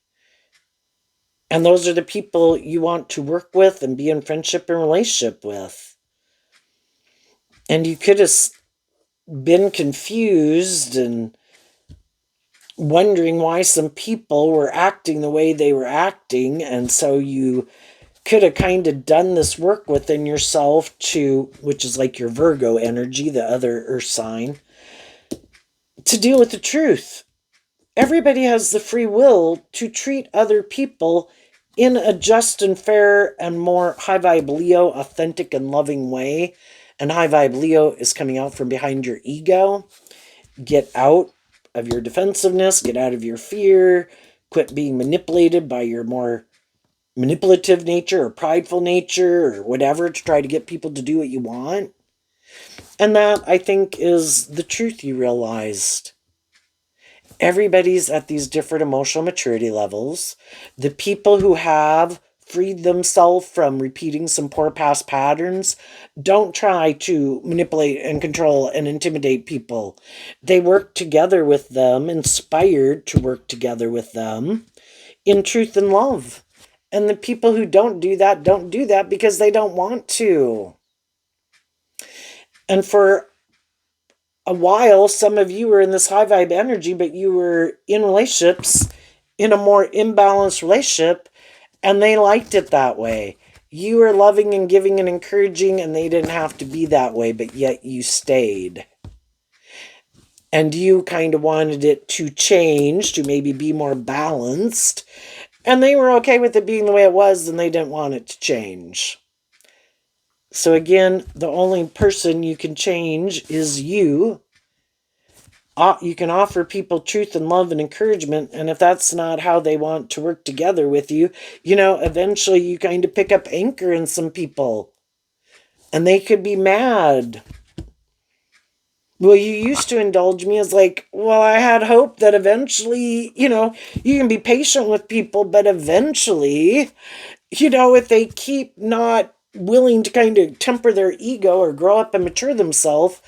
And those are the people you want to work with and be in friendship and relationship with. And you could have been confused and wondering why some people were acting the way they were acting. And so you could have kind of done this work within yourself which is like your Virgo energy, the other earth sign, to deal with the truth. Everybody has the free will to treat other people in a just and fair and more high vibe Leo, authentic and loving way. And high vibe Leo is coming out from behind your ego. Get out of your defensiveness, get out of your fear, quit being manipulated by your more manipulative nature or prideful nature or whatever to try to get people to do what you want. And that, I think, is the truth you realized. Everybody's at these different emotional maturity levels. The people who have freed themselves from repeating some poor past patterns don't try to manipulate and control and intimidate people. They work together with them, inspired to work together with them in truth and love. And the people who don't do that because they don't want to. And for a while, some of you were in this high vibe energy, but you were in relationships in a more imbalanced relationship, and they liked it that way. You were loving and giving and encouraging, and they didn't have to be that way, but yet you stayed. And you kind of wanted it to change, to maybe be more balanced, and they were okay with it being the way it was, and they didn't want it to change. So again, the only person you can change is you. You can offer people truth and love and encouragement, and if that's not how they want to work together with you, eventually you kind of pick up anchor in some people, and they could be mad. Well, you used to indulge me as like, well, I had hope that eventually, you can be patient with people, but eventually, if they keep not willing to kind of temper their ego or grow up and mature themselves,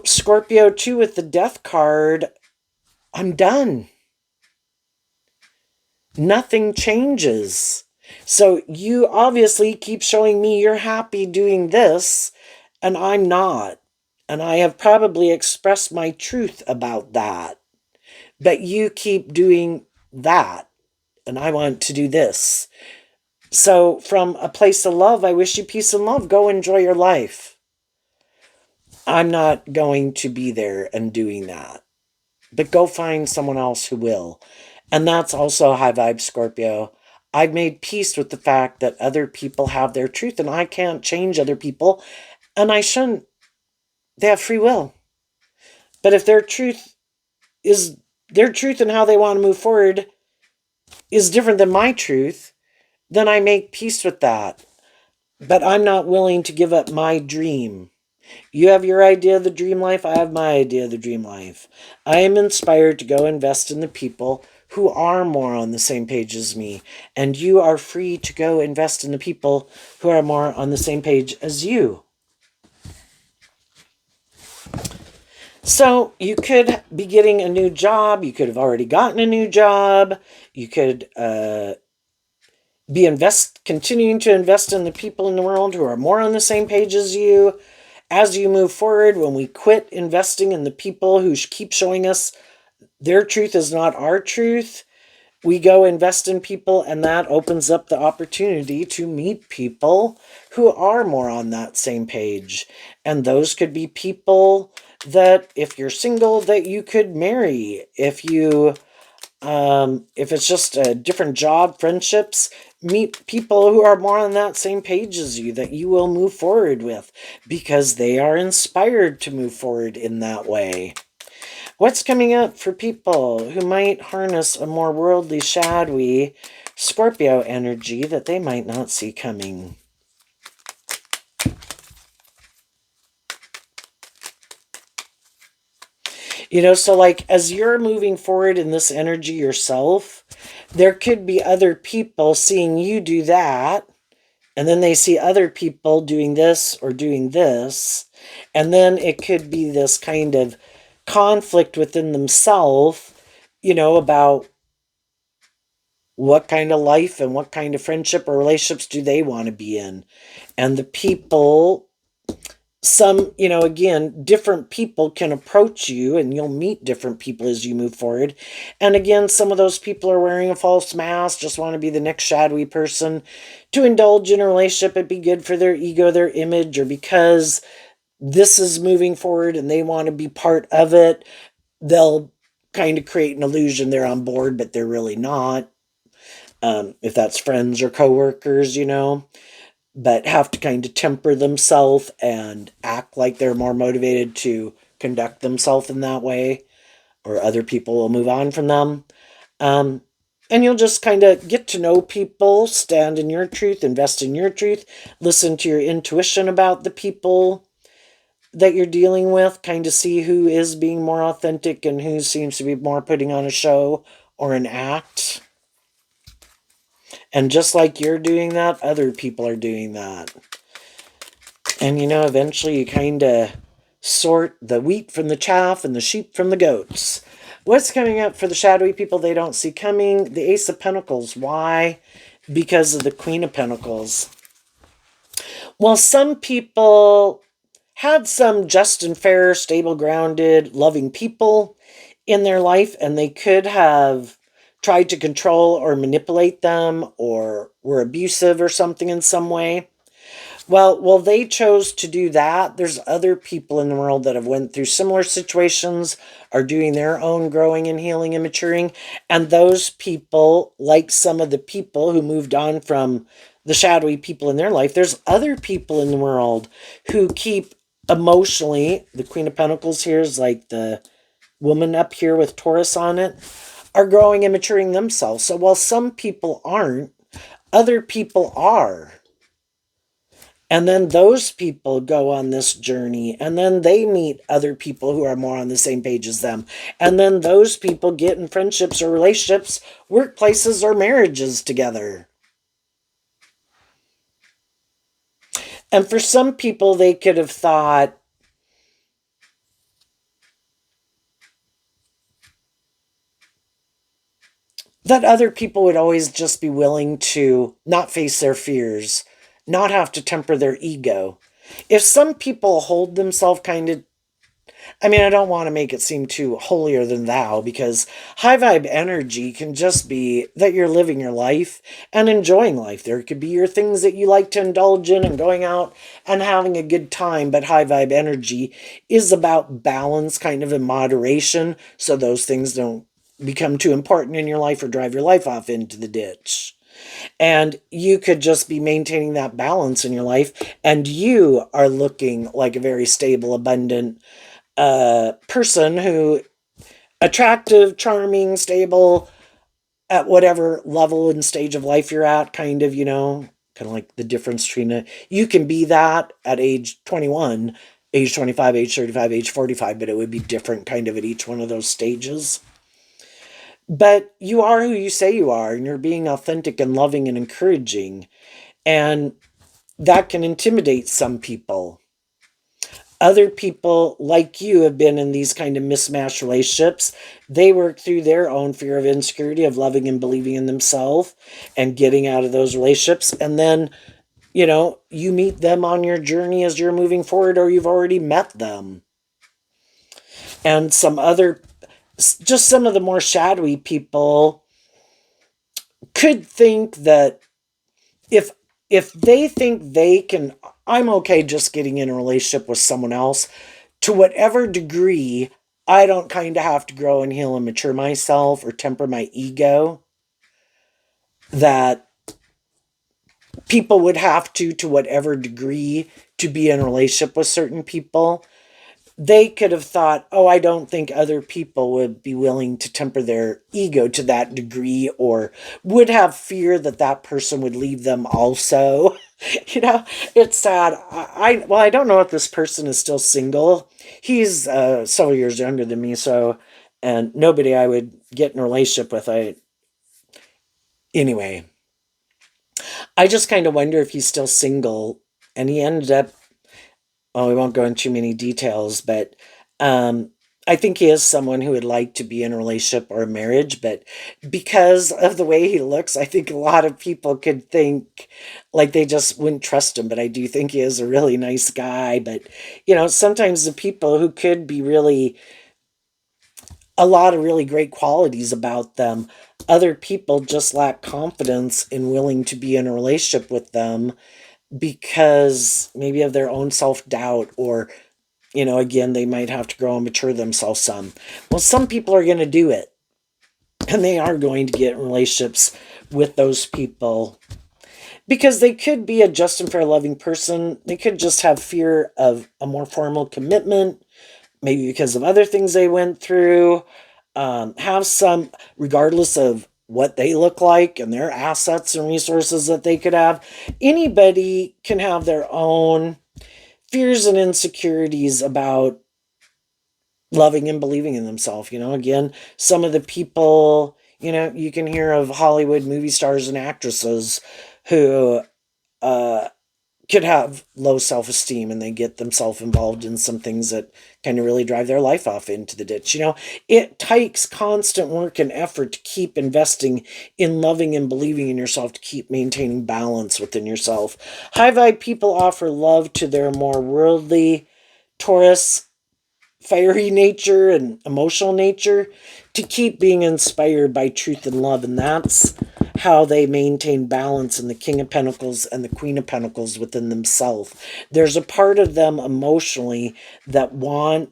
Scorpio 2 with the death card, I'm done. Nothing changes. So you obviously keep showing me you're happy doing this, and I'm not. And I have probably expressed my truth about that. But you keep doing that, and I want to do this. So from a place of love, I wish you peace and love. Go enjoy your life. I'm not going to be there and doing that. But go find someone else who will. And that's also high vibe Scorpio. I've made peace with the fact that other people have their truth, and I can't change other people, and I shouldn't. They have free will. But if their truth and how they want to move forward is different than my truth, then I make peace with that. But I'm not willing to give up my dream. You have your idea of the dream life. I have my idea of the dream life. I am inspired to go invest in the people who are more on the same page as me. And you are free to go invest in the people who are more on the same page as you. So you could be getting a new job. You could have already gotten a new job. You could continuing to invest in the people in the world who are more on the same page as you. As you move forward, when we quit investing in the people who keep showing us their truth is not our truth, we go invest in people, and that opens up the opportunity to meet people who are more on that same page. And those could be people that, if you're single, that you could marry. If it's just a different job, friendships, meet people who are more on that same page as you that you will move forward with because they are inspired to move forward in that way. What's coming up for people who might harness a more worldly, shadowy Scorpio energy that they might not see coming? So like as you're moving forward in this energy yourself, there could be other people seeing you do that, and then they see other people doing this or doing this, and then it could be this kind of conflict within themselves, about what kind of life and what kind of friendship or relationships do they want to be in. And the people some, again, different people can approach you and you'll meet different people as you move forward. And again, some of those people are wearing a false mask, just want to be the next shadowy person to indulge in a relationship and be good for their ego, their image, or because this is moving forward and they want to be part of it. They'll kind of create an illusion they're on board, but they're really not. If that's friends or coworkers, but have to kind of temper themselves and act like they're more motivated to conduct themselves in that way, or other people will move on from them. Um, and you'll just kind of get to know people, stand in your truth, invest in your truth, listen to your intuition about the people that you're dealing with, kind of see who is being more authentic and who seems to be more putting on a show or an act. And just like you're doing that, other people are doing that. And eventually you kind of sort the wheat from the chaff and the sheep from the goats. What's coming up for the shadowy people they don't see coming? The Ace of Pentacles. Why? Because of the Queen of Pentacles. Well, some people had some just and fair, stable, grounded, loving people in their life, and they could have tried to control or manipulate them or were abusive or something in some way. Well, they chose to do that. There's other people in the world that have went through similar situations, are doing their own growing and healing and maturing. And those people, like some of the people who moved on from the shadowy people in their life, there's other people in the world who keep emotionally, the Queen of Pentacles here is like the woman up here with Taurus on it, are growing and maturing themselves. So while some people aren't, other people are. And then those people go on this journey, and then they meet other people who are more on the same page as them. And then those people get in friendships or relationships, workplaces or marriages together. And for some people, they could have thought, that other people would always just be willing to not face their fears, not have to temper their ego. If some people hold themselves kind of, I don't want to make it seem too holier than thou, because high vibe energy can just be that you're living your life and enjoying life. There could be your things that you like to indulge in and going out and having a good time, but high vibe energy is about balance, kind of in moderation, so those things don't become too important in your life or drive your life off into the ditch. And you could just be maintaining that balance in your life, and you are looking like a very stable, abundant person who attractive, charming, stable at whatever level and stage of life you're at, kind of, kind of like the difference between you can be that at age 21, age 25, age 35, age 45, but it would be different kind of at each one of those stages. But you are who you say you are, and you're being authentic and loving and encouraging. And that can intimidate some people. Other people like you have been in these kind of mismatched relationships. They work through their own fear of insecurity, of loving and believing in themselves and getting out of those relationships. And then, you meet them on your journey as you're moving forward, or you've already met them. And just some of the more shadowy people could think that if if they think they can, I'm okay just getting in a relationship with someone else, to whatever degree I don't kind of have to grow and heal and mature myself or temper my ego, that people would have to whatever degree, to be in a relationship with certain people. They could have thought, oh, I don't think other people would be willing to temper their ego to that degree, or would have fear that that person would leave them also. It's sad. I don't know if this person is still single. He's several years younger than me, so, and nobody I would get in a relationship with. Anyway, I just kind of wonder if he's still single, and he ended up, well, we won't go into too many details, but I think he is someone who would like to be in a relationship or a marriage, but because of the way he looks, I think a lot of people could think like they just wouldn't trust him. But I do think he is a really nice guy. But, sometimes the people who could be really a lot of really great qualities about them, other people just lack confidence in willing to be in a relationship with them because maybe of their own self doubt or again, they might have to grow and mature themselves some. Well, some people are going to do it, and they are going to get in relationships with those people because they could be a just and fair loving person. They could just have fear of a more formal commitment, maybe because of other things they went through. Have some, regardless of what they look like and their assets and resources that they could have, anybody can have their own fears and insecurities about loving and believing in themselves. Again, some of the people, you can hear of Hollywood movie stars and actresses who uh, could have low self esteem and they get themselves involved in some things that kind of really drive their life off into the ditch. It takes constant work and effort to keep investing in loving and believing in yourself, to keep maintaining balance within yourself. High vibe people offer love to their more worldly Taurus fiery nature and emotional nature to keep being inspired by truth and love. And that's how they maintain balance in the King of Pentacles and the Queen of Pentacles within themselves. There's a part of them emotionally that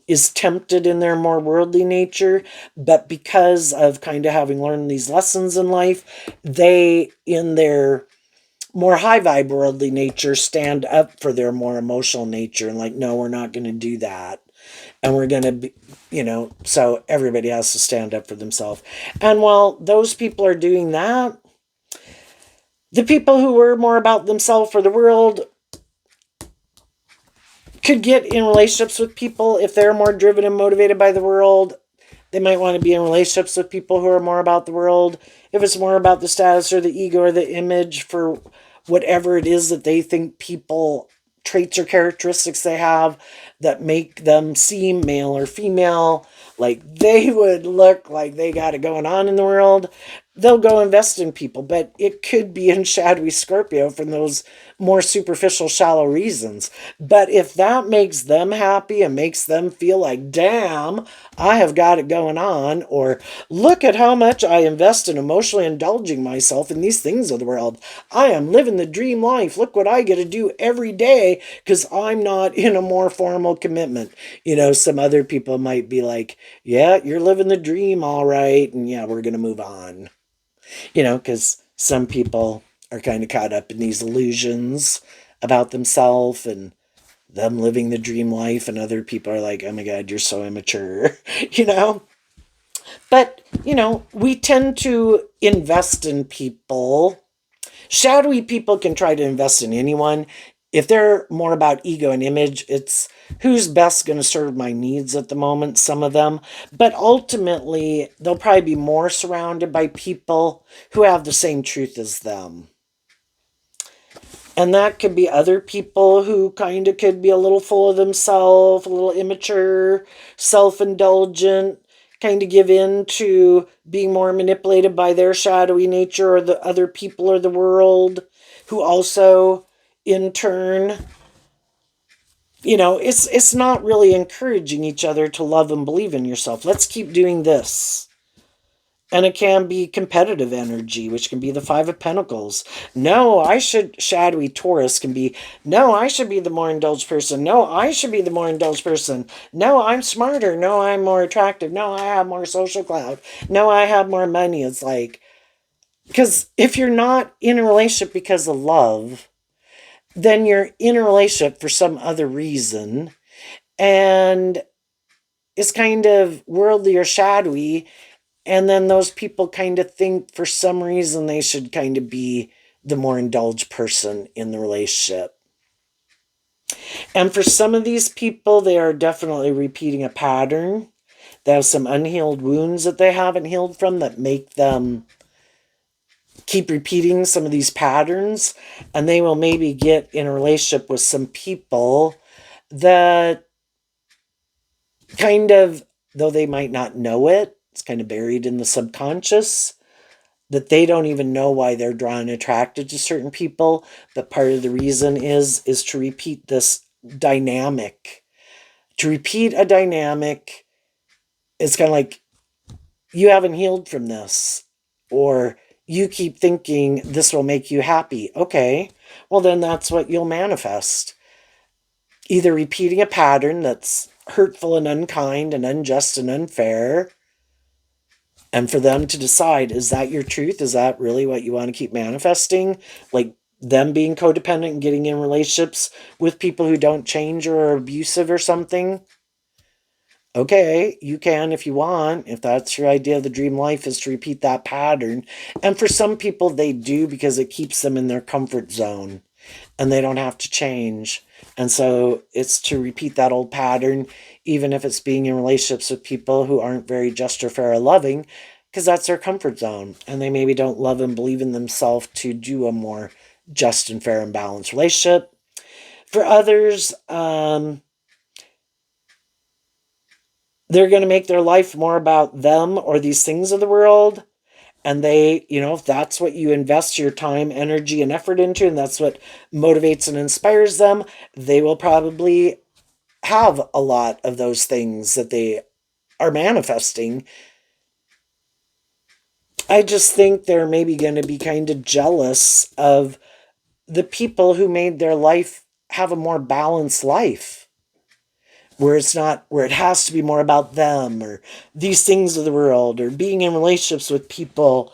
is tempted in their more worldly nature, but because of kind of having learned these lessons in life, they, in their more high vibe worldly nature, stand up for their more emotional nature and like, no, we're not going to do that. And we're going to be, so everybody has to stand up for themselves. And while those people are doing that, the people who were more about themselves or the world could get in relationships with people if they're more driven and motivated by the world. They might want to be in relationships with people who are more about the world. If it's more about the status or the ego or the image for whatever it is that they think people, traits or characteristics they have that make them seem male or female, like they would look like they got it going on in the world, they'll go invest in people. But it could be in shadowy Scorpio from those more superficial, shallow reasons. But if that makes them happy and makes them feel like, damn, I have got it going on, or look at how much I invest in emotionally indulging myself in these things of the world. I am living the dream life. Look what I get to do every day because I'm not in a more formal commitment. Some other people might be like, yeah, you're living the dream, all right. And yeah, we're going to move on. Because some people are kind of caught up in these illusions about themselves and them living the dream life, and other people are like, oh my God, you're so immature, you know? But, we tend to invest in people. Shadowy people can try to invest in anyone. If they're more about ego and image, it's who's best going to serve my needs at the moment, some of them. But ultimately, they'll probably be more surrounded by people who have the same truth as them. And that could be other people who kind of could be a little full of themselves, a little immature, self indulgent, kind of give in to being more manipulated by their shadowy nature or the other people or the world, who also, in turn, it's not really encouraging each other to love and believe in yourself. Let's keep doing this. And it can be competitive energy, which can be the Five of Pentacles. No, shadowy Taurus can be, no, I should be the more indulged person. No, I should be the more indulged person. No, I'm smarter. No, I'm more attractive. No, I have more social clout. No, I have more money. It's like, because if you're not in a relationship because of love, then you're in a relationship for some other reason. And it's kind of worldly or shadowy. And then those people kind of think for some reason they should kind of be the more indulged person in the relationship. And for some of these people, they are definitely repeating a pattern. They have some unhealed wounds that they haven't healed from that make them keep repeating some of these patterns. And they will maybe get in a relationship with some people that kind of though they might not know it, it's kind of buried in the subconscious, that they don't even know why they're drawn and attracted to certain people. But part of the reason is to repeat this dynamic. To repeat a dynamic, it's kind of like, you haven't healed from this, or you keep thinking this will make you happy. Okay, well, then that's what you'll manifest. Either repeating a pattern that's hurtful and unkind and unjust and unfair, and for them to decide, is that your truth? Is that really what you want to keep manifesting? Like them being codependent and getting in relationships with people who don't change or are abusive or something? Okay, you can if you want, if that's your idea of the dream life, is to repeat that pattern. And for some people, they do, because it keeps them in their comfort zone and they don't have to change. And so it's to repeat that old pattern, even if it's being in relationships with people who aren't very just or fair or loving, because that's their comfort zone. And they maybe don't love and believe in themselves to do a more just and fair and balanced relationship. For others, they're going to make their life more about them or these things of the world. And they, if that's what you invest your time, energy, and effort into, and that's what motivates and inspires them, they will probably have a lot of those things that they are manifesting. I just think they're maybe going to be kind of jealous of the people who made their life have a more balanced life, where it's not, where it has to be more about them or these things of the world, or being in relationships with people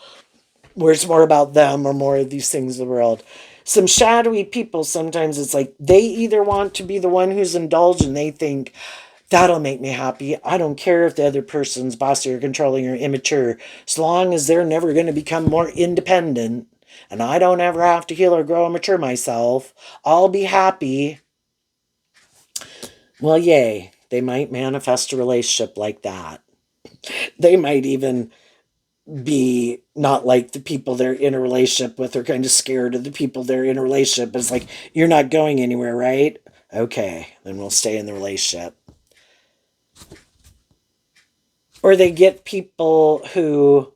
where it's more about them or more of these things of the world. Some shadowy people, sometimes it's like they either want to be the one who's indulged and they think, that'll make me happy. I don't care if the other person's bossy or controlling or immature, as long as they're never going to become more independent and I don't ever have to heal or grow or mature myself, I'll be happy. Well, yay. They might manifest a relationship like that. They might even be not like the people they're in a relationship with. They're kind of scared of the people they're in a relationship. But it's like, you're not going anywhere, right? Okay, then we'll stay in the relationship. Or they get people who,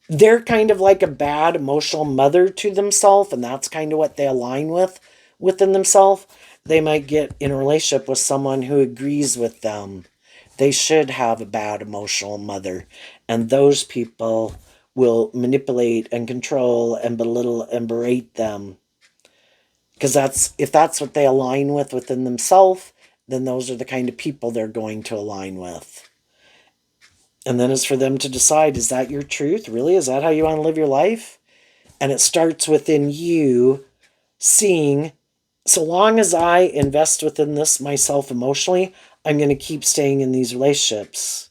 they're kind of like a bad emotional mother to themselves, and that's kind of what they align with within themselves. They might get in a relationship with someone who agrees with them. They should have a bad emotional mother, and those people will manipulate and control and belittle and berate them, because if that's what they align with within themselves, then those are the kind of people they're going to align with. And then it's for them to decide, is that your truth? Really? Is that how you want to live your life? And it starts within you seeing, so long as I invest within this myself emotionally, I'm going to keep staying in these relationships.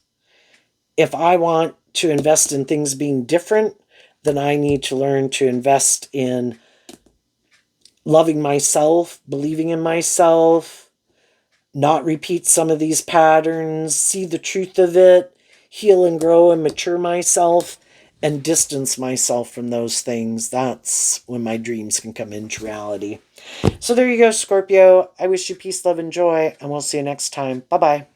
If I want to invest in things being different, then I need to learn to invest in loving myself, believing in myself, not repeat some of these patterns, see the truth of it, heal and grow and mature myself, and distance myself from those things. That's when my dreams can come into reality. So there you go, Scorpio. I wish you peace, love, and joy, and we'll see you next time. Bye-bye.